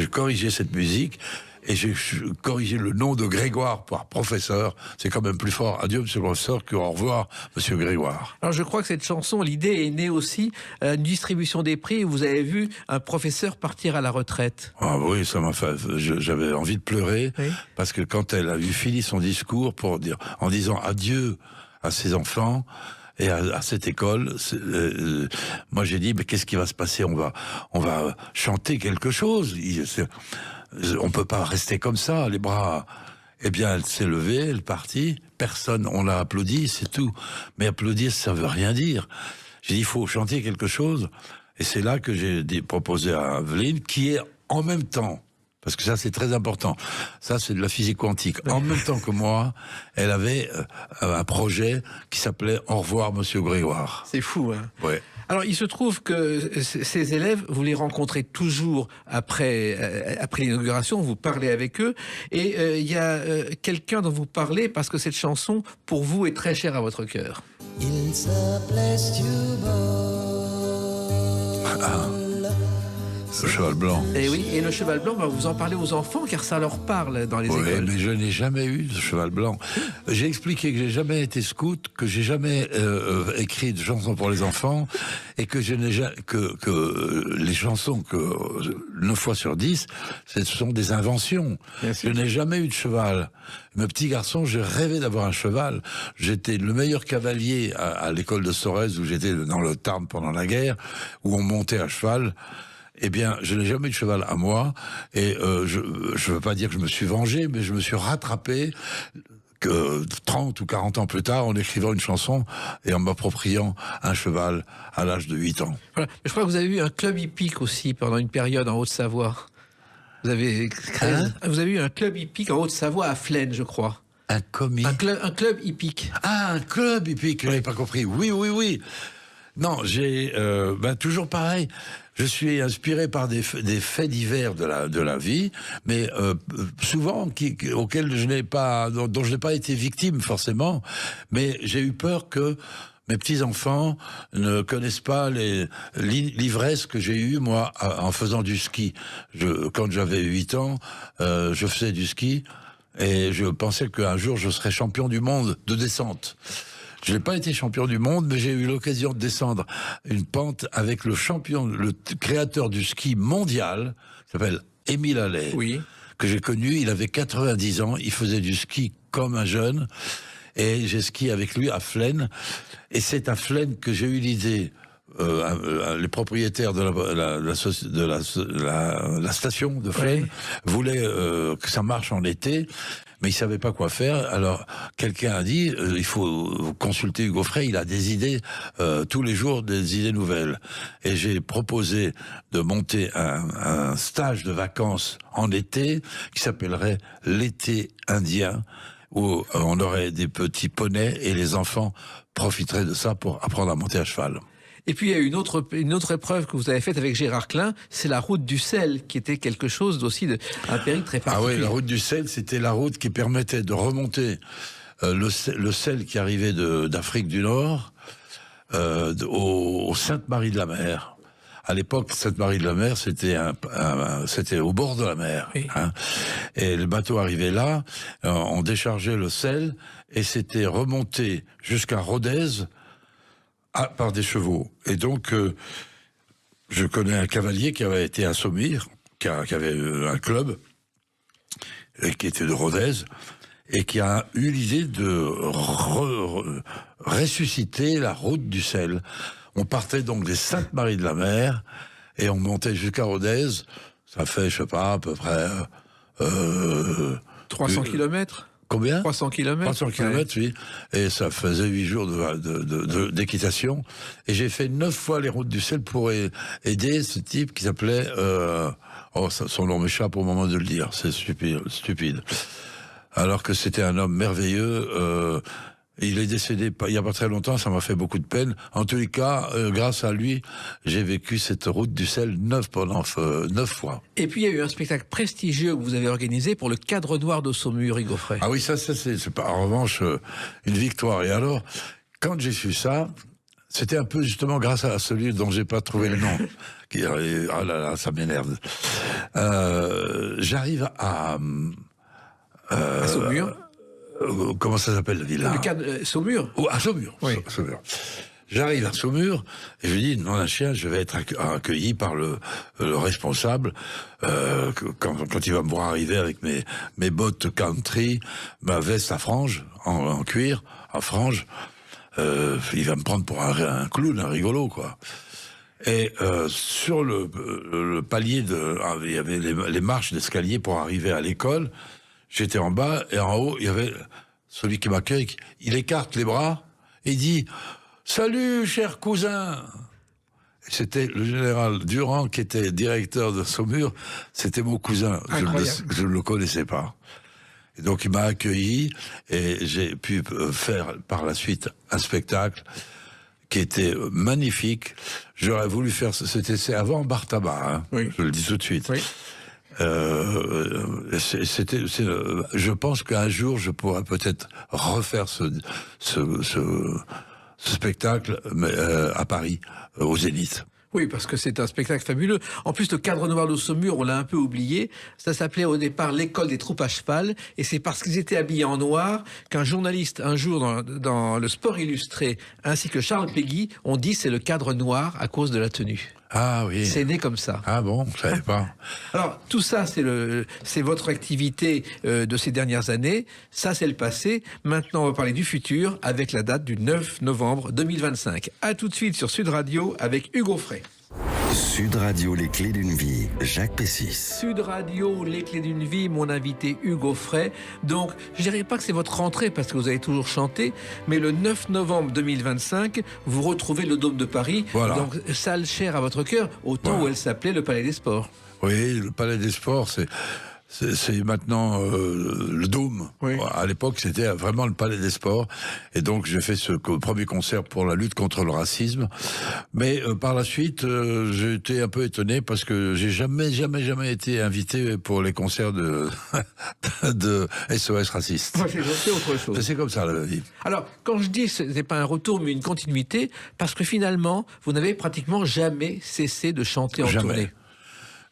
corrigé cette musique. Et j'ai corrigé le nom de Grégoire par professeur. C'est quand même plus fort. Adieu, monsieur le professeur, que au revoir, monsieur Grégoire. Alors je crois que cette chanson, l'idée est née aussi d'une distribution des prix où vous avez vu un professeur partir à la retraite. Ah oui, ça m'a fait. J'avais envie de pleurer Oui. parce que quand elle a eu fini son discours en disant adieu à ses enfants et à cette école, moi j'ai dit mais qu'est-ce qui va se passer ? On va chanter quelque chose. On peut pas rester comme ça, les bras. Eh bien, elle s'est levée, elle est partie. Personne, on l'a applaudi, c'est tout. Mais applaudir, ça veut rien dire. J'ai dit, il faut chanter quelque chose. Et c'est là que j'ai proposé à Evelyne, qui est en même temps, parce que ça c'est très important, ça c'est de la physique quantique, en même temps que moi, elle avait un projet qui s'appelait Au revoir Monsieur Grégoire. C'est fou, hein. Ouais. Alors, il se trouve que ces élèves, vous les rencontrez toujours après l'inauguration, vous parlez avec eux, et il y a quelqu'un dont vous parlez parce que cette chanson, pour vous, est très chère à votre cœur. Il s'appelait Stewball. Le cheval blanc. Et oui, et le cheval blanc, vous en parlez aux enfants car ça leur parle dans les Oui, écoles. mais je n'ai jamais eu de cheval blanc. J'ai expliqué que j'ai jamais été scout, que j'ai jamais écrit de chansons pour les enfants, et que je n'ai que les chansons que 9 fois sur 10, ce sont des inventions. Je n'ai jamais eu de cheval. Mes petits garçons, j'ai rêvé d'avoir un cheval. J'étais le meilleur cavalier à l'école de Sorèze, où j'étais dans le Tarn pendant la guerre, où on montait à cheval. Eh bien, je n'ai jamais eu de cheval à moi, et je veux pas dire que je me suis vengé, mais je me suis rattrapé que 30 ou 40 ans plus tard en écrivant une chanson et en m'appropriant un cheval à l'âge de 8 ans. Voilà. Je crois que vous avez eu un club hippique aussi pendant une période en Haute-Savoie. Vous avez eu un club hippique en Haute-Savoie à Flaine, je crois. Un comique. Un club hippique. Ah, un club hippique, je n'avais pas compris. Oui. Non, j'ai toujours pareil. Je suis inspiré par des faits divers de la vie, mais souvent auxquels dont je n'ai pas été victime forcément. Mais j'ai eu peur que mes petits-enfants ne connaissent pas l'ivresse que j'ai eue, moi, en faisant du ski. Quand j'avais 8 ans, je faisais du ski et je pensais qu'un jour je serais champion du monde de descente. Je n'ai pas été champion du monde, mais j'ai eu l'occasion de descendre une pente avec le créateur du ski mondial, qui s'appelle Émile Allais, Oui. que j'ai connu. Il avait 90 ans, il faisait du ski comme un jeune, et j'ai skié avec lui à Flaine. Et c'est à Flaine que j'ai eu l'idée. Les propriétaires de la station de Flaine voulaient que ça marche en été, mais ils savaient pas quoi faire. Alors quelqu'un a dit il faut consulter Hugo Frey, il a des idées tous les jours, des idées nouvelles. Et j'ai proposé de monter un stage de vacances en été qui s'appellerait l'été indien, où on aurait des petits poneys et les enfants profiteraient de ça pour apprendre à monter à cheval. Et puis il y a une autre épreuve que vous avez faite avec Gérard Klein, c'est la route du sel, qui était quelque chose d'aussi un périple très particulier. Ah oui, la route du sel, c'était la route qui permettait de remonter le sel qui arrivait d'Afrique du Nord au Sainte-Marie-de-la-Mer. À l'époque, Sainte-Marie-de-la-Mer, c'était au bord de la mer. Oui. Hein. Et le bateau arrivait là, on déchargeait le sel, et c'était remonté jusqu'à Rodez par des chevaux. Et donc, je connais un cavalier qui avait été à Saumur, qui avait un club, et qui était de Rodez, et qui a eu l'idée de ressusciter la route du sel. On partait donc des Sainte-Marie-de-la-Mer, et on montait jusqu'à Rodez. Ça fait, je sais pas, à peu près... 300 kilomètres. Combien ? 300 kilomètres. 300 kilomètres, oui. Et ça faisait 8 jours d'équitation. Et j'ai fait 9 fois les routes du sel pour aider ce type qui s'appelait... son nom m'échappe au moment de le dire. C'est stupide. Alors que c'était un homme merveilleux. Il est décédé il n'y a pas très longtemps, ça m'a fait beaucoup de peine. En tous les cas, grâce à lui, j'ai vécu cette route du sel 9 fois. Et puis il y a eu un spectacle prestigieux que vous avez organisé pour le Cadre Noir de Saumur, Hugo Frey. Ah oui, ça c'est pas, en revanche une victoire. Et alors, quand j'ai su ça, C'était un peu justement grâce à celui dont j'ai pas trouvé le nom. Ah là là, ça m'énerve. J'arrive à Saumur. Comment ça s'appelle la ville? Saumur. À Saumur. Oui. Saumur. J'arrive à Saumur et je dis non, un chien, je vais être accueilli par le responsable quand il va me voir arriver avec mes bottes country, ma veste à franges en cuir à franges. Il va me prendre pour un clown, un rigolo, quoi. Et sur le palier il y avait les marches d'escalier pour arriver à l'école. J'étais en bas et en haut, il y avait celui qui m'accueille. Il écarte les bras et dit « Salut, cher cousin !» C'était le général Durand qui était directeur de Saumur. C'était mon cousin. Je ne le connaissais pas. Et donc il m'a accueilli et j'ai pu faire par la suite un spectacle qui était magnifique. J'aurais voulu faire... C'est avant Bar Tabac, hein, oui. Je le dis tout de suite. Oui. Je pense qu'un jour, je pourrais peut-être refaire ce spectacle à Paris, au Zénith. Oui, parce que c'est un spectacle fabuleux. En plus, le cadre noir de Saumur, on l'a un peu oublié. Ça s'appelait au départ l'école des troupes à cheval. Et c'est parce qu'ils étaient habillés en noir qu'un journaliste, un jour, dans le Sport Illustré, ainsi que Charles Péguy, ont dit c'est le cadre noir à cause de la tenue. Ah oui. C'est né comme ça. Ah bon, je savais pas. Alors, tout ça, c'est votre activité de ces dernières années. Ça, c'est le passé. Maintenant, on va parler du futur avec la date du 9 novembre 2025. À tout de suite sur Sud Radio avec Hugo Frey. Sud Radio, les clés d'une vie, Jacques Pessis. Sud Radio, les clés d'une vie, mon invité Hugo Frey. Donc, je dirais pas que c'est votre rentrée parce que vous avez toujours chanté, mais le 9 novembre 2025, vous retrouvez le Dôme de Paris. Voilà. Donc, salle chère à votre cœur, au temps Voilà. où elle s'appelait le Palais des Sports. Oui, le Palais des Sports, c'est maintenant le Dôme. Oui. À l'époque, c'était vraiment le Palais des Sports. Et donc, j'ai fait ce premier concert pour la lutte contre le racisme. Mais par la suite, j'ai été un peu étonné parce que j'ai jamais été invité pour les concerts de SOS Racistes. C'est autre chose. C'est comme ça, la vie. Alors, quand je dis que ce n'est pas un retour, mais une continuité, parce que finalement, vous n'avez pratiquement jamais cessé de chanter en tournée.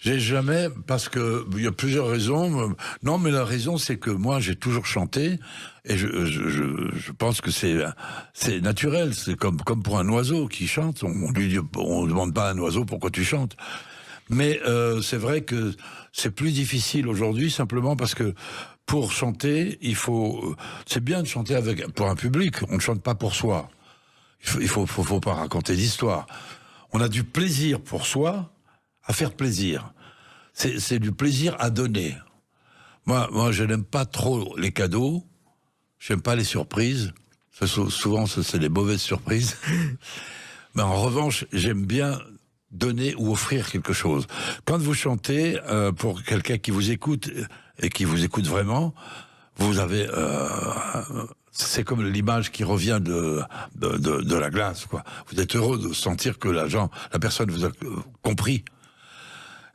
J'ai jamais, parce que il y a plusieurs raisons. Non, mais la raison, c'est que moi, j'ai toujours chanté, et je pense que c'est naturel. C'est comme pour un oiseau qui chante. On demande pas à un oiseau pourquoi tu chantes. Mais c'est vrai que c'est plus difficile aujourd'hui, simplement parce que pour chanter, c'est bien de chanter pour un public. On ne chante pas pour soi. Il faut pas raconter d'histoire. On a du plaisir pour soi à faire plaisir. C'est du plaisir à donner. Moi, je n'aime pas trop les cadeaux. J'aime pas les surprises. Souvent, c'est des mauvaises surprises. Mais en revanche, j'aime bien donner ou offrir quelque chose. Quand vous chantez pour quelqu'un qui vous écoute et qui vous écoute vraiment, vous avez... c'est comme l'image qui revient de la glace, quoi. Vous êtes heureux de sentir que la personne vous a compris.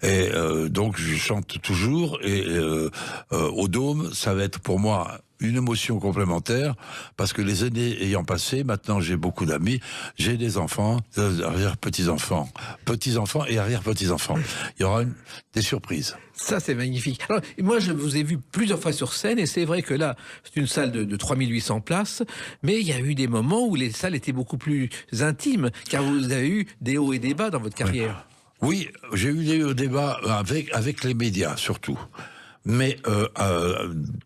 Et donc je chante toujours et au Dôme, ça va être pour moi une émotion complémentaire parce que les années ayant passé, maintenant j'ai beaucoup d'amis, j'ai des enfants, des arrière-petits-enfants, petits-enfants et arrière-petits-enfants. Il y aura des surprises. Ça, c'est magnifique. Alors, moi, je vous ai vu plusieurs fois sur scène, et c'est vrai que là, c'est une salle de 3800 places, mais il y a eu des moments où les salles étaient beaucoup plus intimes, car vous avez eu des hauts et des bas dans votre carrière. Oui, j'ai eu des hauts et des bas avec les médias, surtout. Mais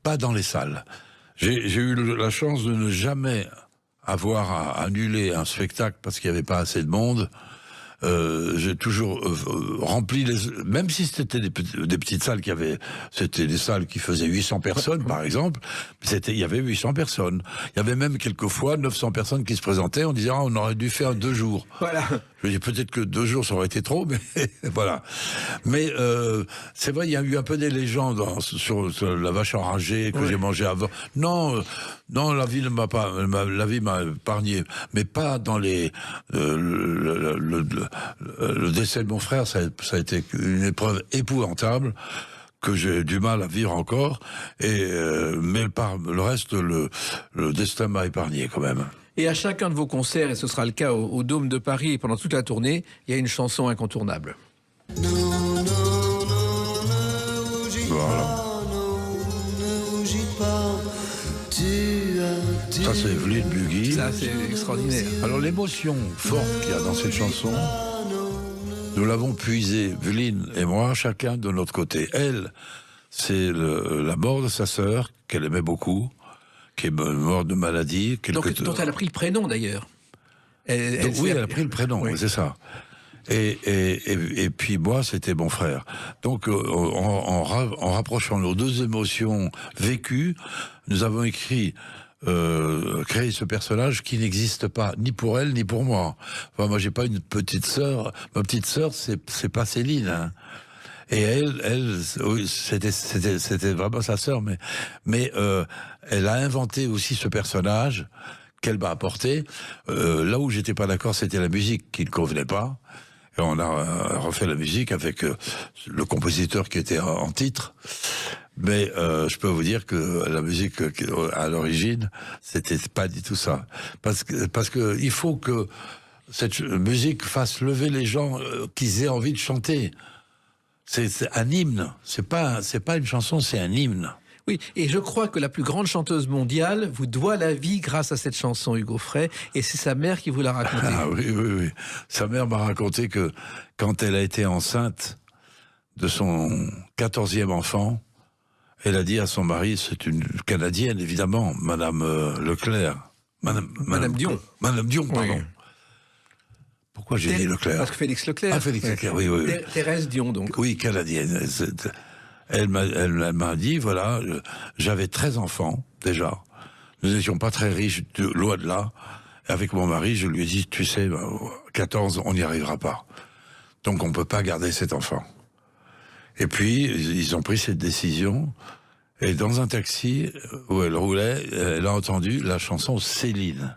pas dans les salles. J'ai eu la chance de ne jamais avoir à annuler un spectacle parce qu'il n'y avait pas assez de monde. J'ai toujours rempli même si c'était des petites salles c'était des salles qui faisaient 800 personnes par exemple, il y avait 800 personnes. Il y avait même quelquefois 900 personnes qui se présentaient, on disait on aurait dû faire 2 jours. Voilà. Je dis peut-être que 2 jours ça aurait été trop, mais voilà. Mais c'est vrai, il y a eu un peu des légendes sur la vache enragée que j'ai mangée avant. Non, la vie m'a épargné, mais pas dans le décès de mon frère, ça a été une épreuve épouvantable que j'ai du mal à vivre encore, mais par le reste, le destin m'a épargné quand même. Et à chacun de vos concerts, et ce sera le cas au Dôme de Paris et pendant toute la tournée, il y a une chanson incontournable. Non, non, non, ne rougis Voilà. pas, non, ne rougis pas. Ça, c'est Vlyn Buggy. Ça, c'est extraordinaire. Alors, l'émotion forte qu'il y a dans cette chanson, nous l'avons puisée, Vlyn et moi, chacun de notre côté. Elle, c'est la mort de sa sœur, qu'elle aimait beaucoup, qui est morte de maladie. Dont elle a pris le prénom, d'ailleurs. Oui, elle a pris le prénom, Oui. oui, c'est ça. Et puis moi, c'était mon frère. Donc, en rapprochant nos deux émotions vécues, nous avons créé ce personnage qui n'existe pas, ni pour elle, ni pour moi. Enfin, moi, j'ai pas une petite sœur. Ma petite sœur, c'est pas Céline, hein. Et elle, oui, c'était vraiment sa sœur, mais elle a inventé aussi ce personnage qu'elle m'a apporté. Là où j'étais pas d'accord, c'était la musique qui ne convenait pas. Et on a refait la musique avec le compositeur qui était en titre. Mais je peux vous dire que la musique à l'origine, c'était pas du tout ça. Parce que il faut que cette musique fasse lever les gens qu'ils aient envie de chanter. C'est un hymne. C'est pas une chanson, c'est un hymne. Oui, et je crois que la plus grande chanteuse mondiale vous doit la vie grâce à cette chanson, Hugo Frey, et c'est sa mère qui vous l'a racontée. Ah oui. Sa mère m'a raconté que quand elle a été enceinte de son 14e enfant, elle a dit à son mari, c'est une Canadienne évidemment, Madame Leclerc. Madame Dion. Madame Dion, pardon. Oui. Pourquoi j'ai dit Leclerc? Parce que Félix Leclerc. Ah, Félix Leclerc, oui. Thérèse Dion, donc. Oui, canadienne. Elle m'a dit, voilà, j'avais 13 enfants, déjà. Nous n'étions pas très riches, loin de là. Avec mon mari, je lui ai dit, tu sais, 14, on n'y arrivera pas. Donc on peut pas garder cet enfant. Et puis, ils ont pris cette décision. Et dans un taxi où elle roulait, elle a entendu la chanson Céline.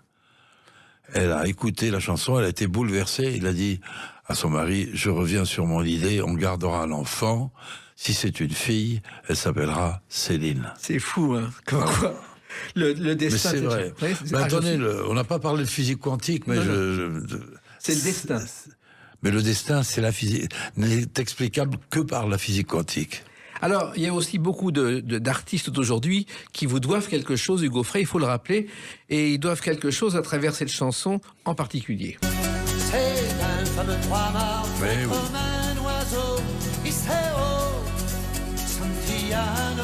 Elle a écouté la chanson, elle a été bouleversée. Il a dit à son mari, je reviens sur mon idée, on gardera l'enfant. Si c'est une fille, elle s'appellera Céline. C'est fou, hein. Comme quoi, le destin... Mais c'est vrai. Oui, Mais attendez, on n'a pas parlé de physique quantique, mais c'est le destin. Mais le destin, c'est la physique, n'est explicable que par la physique quantique. Alors, il y a aussi beaucoup d'artistes d'aujourd'hui qui vous doivent quelque chose, Hugo Frey, il faut le rappeler, et ils doivent quelque chose à travers cette chanson en particulier. C'est un fameux trois-mâts, Mais oui. comme un oiseau, Iseo, Santillano.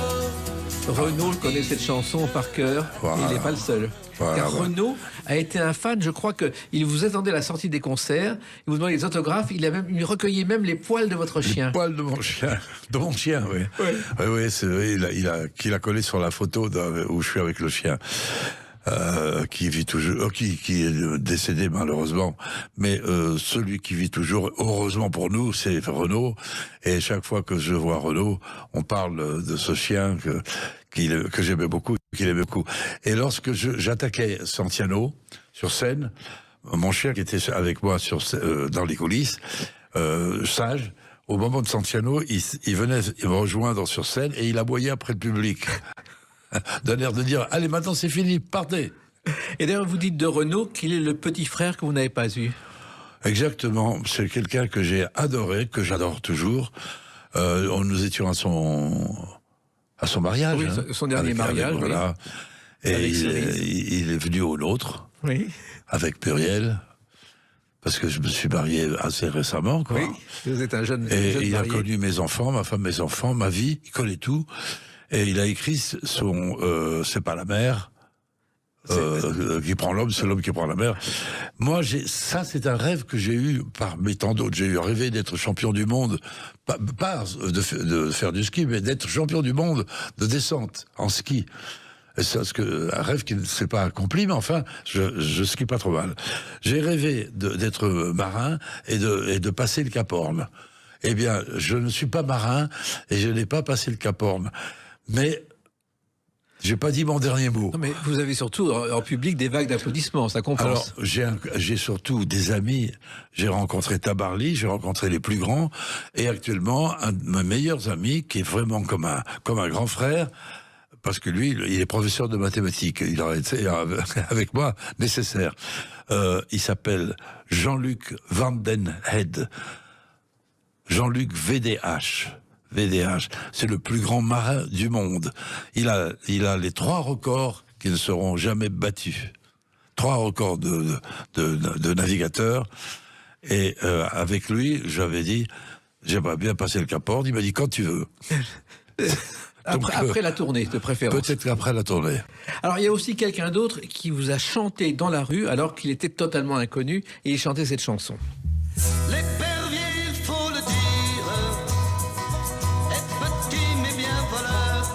Renaud connaît cette chanson par cœur, Voilà. et il n'est pas le seul. Voilà, Car voilà. Renaud a été un fan, je crois qu'il vous attendait à la sortie des concerts, il vous demandait des autographes, il recueillait même les poils de votre chien. Les poils de mon chien, oui. Oui, c'est vrai, qu'il a collé sur la photo où je suis avec le chien. Qui vit toujours, qui est décédé malheureusement, mais celui qui vit toujours, heureusement pour nous, c'est Renaud. Et chaque fois que je vois Renaud, on parle de ce chien que j'aimais beaucoup, qu'il aimait beaucoup. Et lorsque j'attaquais Santiano sur scène, mon chien qui était avec moi dans les coulisses, Sage, au moment de Santiano, il venait me rejoindre sur scène et il aboyait après le public. D'un air de dire, allez, maintenant c'est fini, partez. Et d'ailleurs, vous dites de Renaud qu'il est le petit frère que vous n'avez pas eu. Exactement, c'est quelqu'un que j'ai adoré, que j'adore toujours. Nous étions à son mariage. Oui, son dernier mariage, oui. Voilà. Et Avec il est venu au nôtre, Oui. avec Muriel, parce que je me suis marié assez récemment, quoi. Oui, vous êtes un jeune, Et jeune il a marié. connu mes enfants, ma femme, mes enfants, ma vie, il connaît tout. Et il a écrit c'est pas la mer qui prend l'homme, c'est l'homme qui prend la mer. Moi, ça, c'est un rêve que j'ai eu parmi tant d'autres. J'ai eu rêvé d'être champion du monde, pas de faire du ski, mais d'être champion du monde de descente en ski. Et c'est un rêve qui ne s'est pas accompli, mais enfin, je skie pas trop mal. J'ai rêvé d'être marin et de passer le Cap Horn. Eh bien, je ne suis pas marin et je n'ai pas passé le Cap Horn. Mais j'ai pas dit mon dernier mot. Non, mais vous avez surtout en public des vagues d'applaudissements, ça compense. Alors, j'ai surtout des amis. J'ai rencontré Tabarly, j'ai rencontré les plus grands, et actuellement, un de mes meilleurs amis, qui est vraiment comme un grand frère, parce que lui, il est professeur de mathématiques. Il aurait été avec moi nécessaire. Il s'appelle Jean-Luc Van Den Head. Jean-Luc VDH. VDH, c'est le plus grand marin du monde. Il a les 3 records qui ne seront jamais battus. 3 records de navigateurs. Et avec lui, j'avais dit, j'aimerais bien passer le Cap Horn. Il m'a dit, quand tu veux. Après la tournée, de préférence. Peut-être après la tournée. Alors, il y a aussi quelqu'un d'autre qui vous a chanté dans la rue alors qu'il était totalement inconnu et il chantait cette chanson. L'épervier, il faut le dire, est petit mais bien voleur.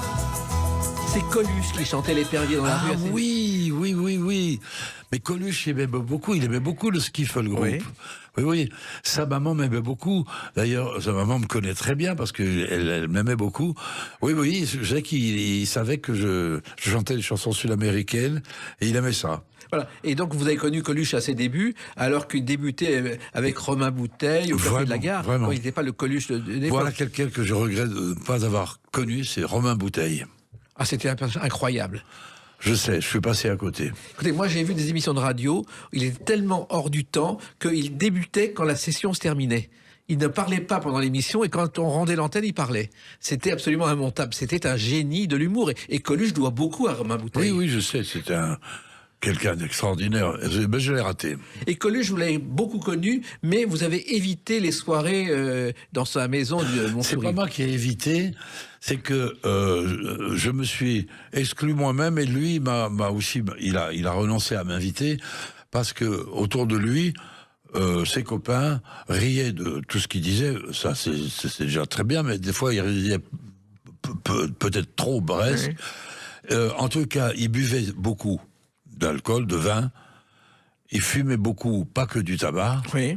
C'est Coluche qui chantait l'épervier dans la rue. Oui. Mais Coluche, il aimait beaucoup le skiffle group. Oui. Sa maman m'aimait beaucoup. D'ailleurs, sa maman me connaît très bien parce qu'elle m'aimait beaucoup. Oui, je sais qu'il savait que je chantais des chansons sud-américaines et il aimait ça. Voilà. Et donc, vous avez connu Coluche à ses débuts, alors qu'il débutait avec Romain Bouteille au Café de la Gare. Vraiment. Il n'était pas le Coluche de l'époque. Voilà quelqu'un que je regrette de ne pas avoir connu, c'est Romain Bouteille. Ah, c'était un personnage incroyable. Je sais, je suis passé à côté. Écoutez, moi j'ai vu des émissions de radio, il était tellement hors du temps qu'il débutait quand la session se terminait. Il ne parlait pas pendant l'émission et quand on rendait l'antenne, il parlait. C'était absolument immontable. C'était un génie de l'humour. Et Coluche doit beaucoup à Romain Bouteille. Oui, je sais, c'est quelqu'un d'extraordinaire. Mais je l'ai raté. Et Coluche, vous l'avez beaucoup connu, mais vous avez évité les soirées dans sa maison de Montsouris. C'est pas moi qui ai évité, c'est que je me suis exclu moi-même et lui m'a aussi, il a renoncé à m'inviter parce que autour de lui, ses copains riaient de tout ce qu'il disait. Ça, c'est déjà très bien, mais des fois, il riait peut-être trop, bref. Oui. En tout cas, il buvait beaucoup d'alcool, de vin. Il fumait beaucoup, pas que du tabac. Oui.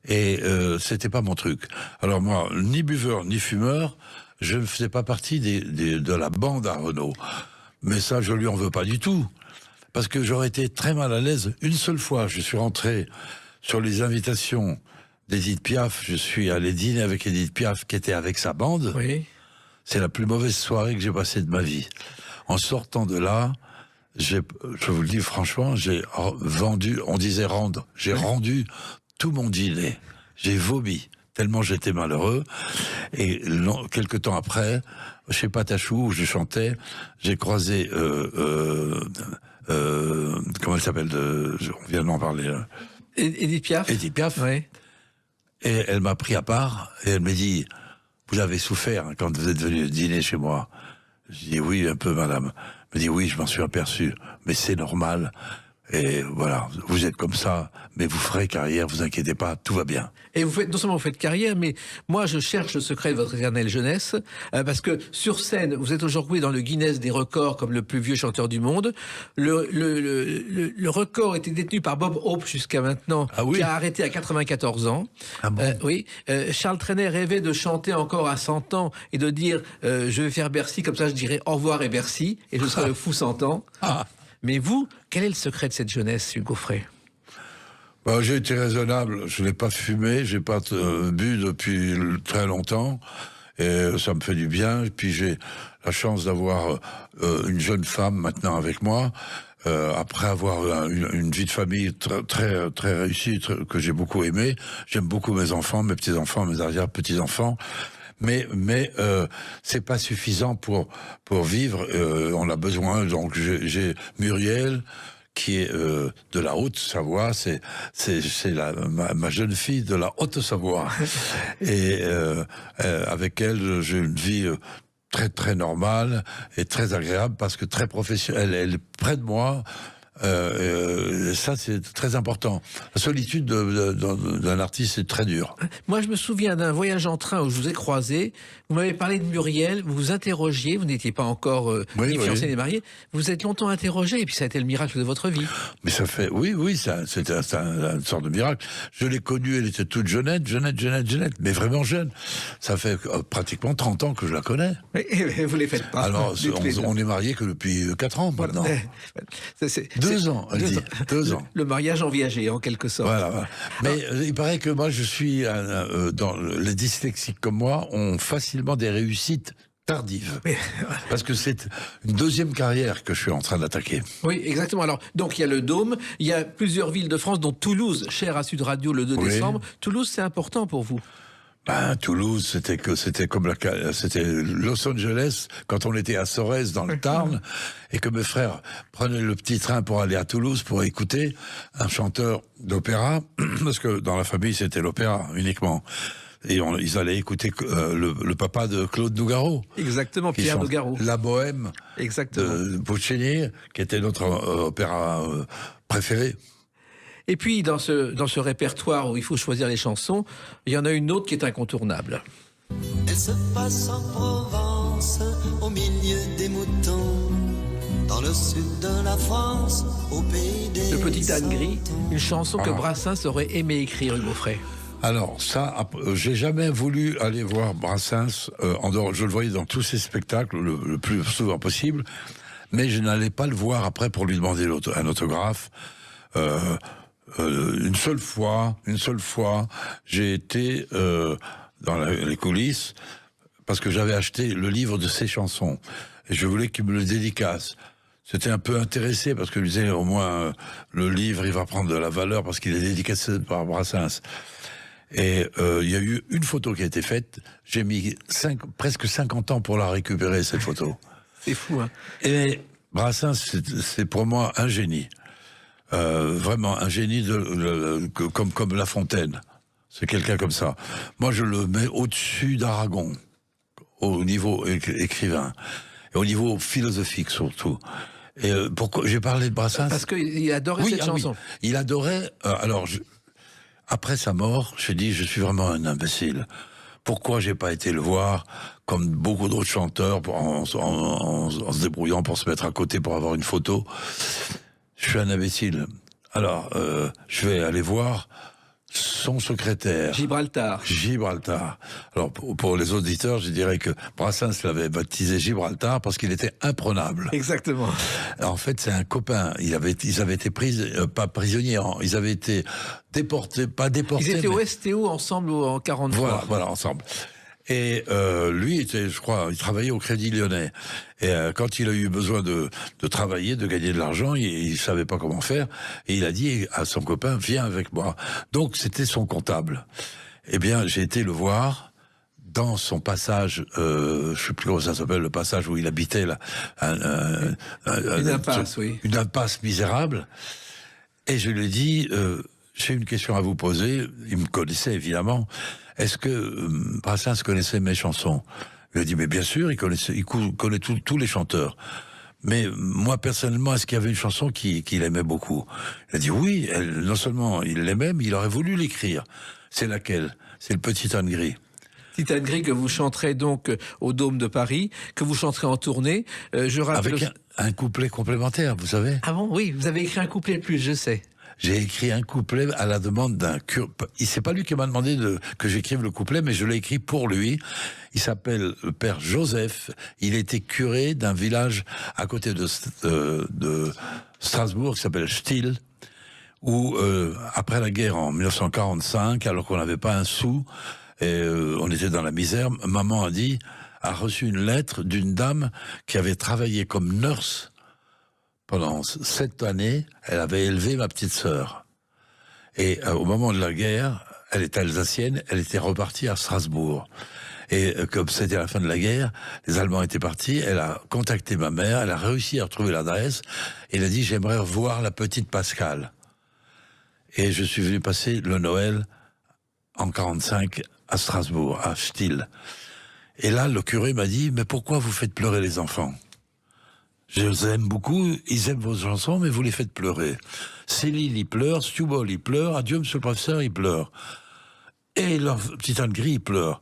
Et c'était pas mon truc. Alors moi, ni buveur, ni fumeur, je ne faisais pas partie de la bande à Renaud. Mais ça, je lui en veux pas du tout. Parce que j'aurais été très mal à l'aise. Une seule fois, je suis rentré sur les invitations d'Edith Piaf. Je suis allé dîner avec Edith Piaf, qui était avec sa bande. Oui. C'est la plus mauvaise soirée que j'ai passée de ma vie. En sortant de là, je vous le dis franchement, j'ai vendu, on disait rendre, j'ai rendu tout mon dîner. J'ai vomi, tellement j'étais malheureux. Et quelque temps après, chez Patachou, où je chantais, j'ai croisé, comment elle s'appelle, on vient de m'en parler. Edith Piaf. Edith Piaf. Oui. Et elle m'a pris à part, et elle m'a dit, vous avez souffert quand vous êtes venu dîner chez moi. Je dis oui, un peu, madame. Elle me dit oui, je m'en suis aperçu, mais c'est normal. Et voilà, vous êtes comme ça, mais vous ferez carrière, vous inquiétez pas, tout va bien. Et vous faites, non seulement vous faites carrière, mais moi je cherche le secret de votre éternelle jeunesse, parce que sur scène, vous êtes aujourd'hui dans le Guinness des records comme le plus vieux chanteur du monde. Le record était détenu par Bob Hope jusqu'à maintenant, qui a arrêté à 94 ans. Ah bon? Charles Trenet rêvait de chanter encore à 100 ans et de dire je vais faire Bercy, comme ça je dirai au revoir et Bercy, et je serai le fou 100 ans. Mais vous, quel est le secret de cette jeunesse, Hugo Frey? J'ai été raisonnable, je n'ai pas fumé, j'ai pas bu depuis très longtemps, et ça me fait du bien. Et puis j'ai la chance d'avoir une jeune femme maintenant avec moi, après avoir une vie de famille très réussie, que j'ai beaucoup aimée. J'aime beaucoup mes enfants, mes petits-enfants, mes arrière-petits-enfants. Mais c'est pas suffisant pour vivre. On a besoin. Donc j'ai Muriel qui est de la Haute-Savoie. C'est ma jeune fille de la Haute-Savoie. Et avec elle, j'ai une vie très normale et très agréable parce que très professionnelle. Elle est près de moi. Ça, c'est très important. La solitude d'un artiste est très dure. Moi, je me souviens d'un voyage en train où je vous ai croisé. Vous m'avez parlé de Muriel, vous vous interrogiez, vous n'étiez pas encore ni fiancé ni marié. Vous êtes longtemps interrogé, et puis ça a été le miracle de votre vie. Mais ça fait, c'était une sorte de miracle. Je l'ai connue, elle était toute jeunette, mais vraiment jeune. Ça fait pratiquement 30 ans que je la connais. Mais vous les faites pas. Alors, on est mariés que depuis 4 ans maintenant. Voilà. 2 ans, elle dit. 2 ans. Le mariage en viager, en quelque sorte. Voilà. Mais il paraît que moi, je suis dans les dyslexiques comme moi ont facilement des réussites tardive. Mais- Parce que c'est une deuxième carrière que je suis en train d'attaquer. Oui, exactement. Alors, donc il y a le Dôme, il y a plusieurs villes de France, dont Toulouse, chère à Sud Radio le 2 Oui. décembre. Toulouse, c'est important pour vous. Toulouse, c'était comme c'était Los Angeles quand on était à Sorèze dans le Tarn et que mes frères prenaient le petit train pour aller à Toulouse pour écouter un chanteur d'opéra parce que dans la famille c'était l'opéra uniquement et ils allaient écouter le papa de Claude Nougaro. Exactement, Qui Pierre chante Nougaro. La Bohème Exactement. de Puccini, qui était notre opéra préféré. Et puis, dans ce répertoire où il faut choisir les chansons, il y en a une autre qui est incontournable. Elle se passe en Provence, au milieu des moutons, dans le sud de la France, au pays des Le Petit âne gris, une chanson que Ah. Brassens aurait aimé écrire, Hugo Frey. Alors ça, j'ai jamais voulu aller voir Brassens en dehors. Je le voyais dans tous ses spectacles le plus souvent possible, mais je n'allais pas le voir après pour lui demander un autographe. Une seule fois, j'ai été dans les coulisses parce que j'avais acheté le livre de ses chansons et je voulais qu'il me le dédicace. C'était un peu intéressé parce que je disais au moins le livre il va prendre de la valeur parce qu'il est dédicacé par Brassens. Et il y a eu une photo qui a été faite. J'ai mis presque 50 ans pour la récupérer cette photo. C'est fou, hein. Et Brassens, c'est pour moi un génie. Vraiment un génie comme La Fontaine. C'est quelqu'un comme ça. Moi, je le mets au-dessus d'Aragon, au niveau écrivain, et au niveau philosophique surtout. Et pourquoi j'ai parlé de Brassens? Parce qu'il adorait cette chanson. Oui. Il adorait. Après sa mort, j'ai dit, je suis vraiment un imbécile. Pourquoi j'ai pas été le voir comme beaucoup d'autres chanteurs en se débrouillant pour se mettre à côté pour avoir une photo? Je suis un imbécile. Alors, je vais aller voir son secrétaire. Gibraltar. Alors, pour les auditeurs, je dirais que Brassens l'avait baptisé Gibraltar parce qu'il était imprenable. Exactement. En fait, c'est un copain. Ils avaient été pas prisonniers, ils avaient été déportés, pas déportés. Ils étaient mais... au STO ensemble en 43. Voilà, ensemble. Et lui, je crois, il travaillait au Crédit Lyonnais. Et quand il a eu besoin de travailler, de gagner de l'argent, il savait pas comment faire. Et il a dit à son copain, viens avec moi. Donc, c'était son comptable. Eh bien, j'ai été le voir dans son passage, je sais plus comment ça s'appelle, le passage où il habitait là. Une impasse, oui. Une impasse misérable. Et je lui ai dit, j'ai une question à vous poser. Il me connaissait évidemment. Est-ce que Brassens connaissait mes chansons? Il a dit, mais bien sûr, il connaît tous les chanteurs. Mais moi, personnellement, est-ce qu'il y avait une chanson qu'il aimait beaucoup? Il a dit oui, non seulement il l'aimait, mais il aurait voulu l'écrire. C'est laquelle? C'est le Petit âne gris. Petit âne gris que vous chanterez donc au Dôme de Paris, que vous chanterez en tournée. Je rappelle... Avec un couplet complémentaire, vous savez? Ah bon, oui, vous avez écrit un couplet de plus, je sais. J'ai écrit un couplet à la demande d'un curé. C'est pas lui qui m'a demandé que j'écrive le couplet, mais je l'ai écrit pour lui. Il s'appelle le père Joseph. Il était curé d'un village à côté de Strasbourg qui s'appelle Still, où après la guerre en 1945, alors qu'on n'avait pas un sou, et on était dans la misère, maman a reçu une lettre d'une dame qui avait travaillé comme nurse pendant 7 années. Elle avait élevé ma petite sœur. Et au moment de la guerre, elle était alsacienne, elle était repartie à Strasbourg. Et comme c'était la fin de la guerre, les Allemands étaient partis, elle a contacté ma mère, elle a réussi à retrouver l'adresse, et elle a dit, j'aimerais revoir la petite Pascale. Et je suis venu passer le Noël en 45 à Strasbourg, à Still. Et là, le curé m'a dit, mais pourquoi vous faites pleurer les enfants? Je les aime beaucoup, ils aiment vos chansons, mais vous les faites pleurer. Céline, il pleure, Stubol, il pleure, adieu, monsieur le professeur, il pleure. Et leur petit âne gris, il pleure.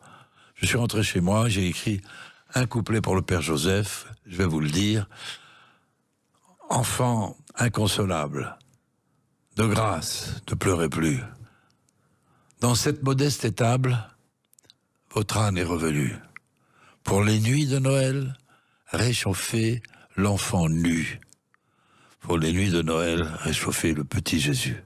Je suis rentré chez moi, j'ai écrit un couplet pour le père Joseph, je vais vous le dire. Enfant inconsolable, de grâce, ne pleurez plus. Dans cette modeste étable, votre âne est revenu. Pour les nuits de Noël, réchauffez l'enfant nu. Pour les nuits de Noël, réchauffez le petit Jésus.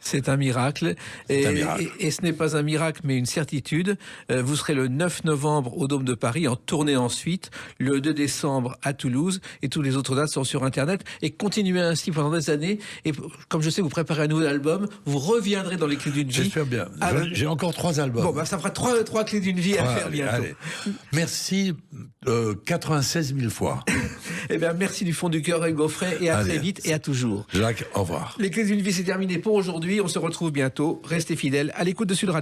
C'est un miracle. C'est un miracle. Et ce n'est pas un miracle, mais une certitude. Vous serez le 9 novembre au Dôme de Paris, en tournée ensuite, le 2 décembre à Toulouse, et tous les autres dates sont sur Internet. Et continuez ainsi pendant des années. Et comme je sais, vous préparez un nouvel album, vous reviendrez dans les Clés d'une vie. J'espère bien. J'ai encore 3 albums. Bon, bah, ça fera trois Clés d'une vie à faire bientôt. Allez. Merci 96 000 fois. Eh bien, merci du fond du cœur, Hugues Gaufret, et à très vite et à toujours. Jacques, au revoir. Les Clés d'une vie, c'est terminé pour aujourd'hui. On se retrouve bientôt. Restez fidèles à l'écoute de Sud Radio.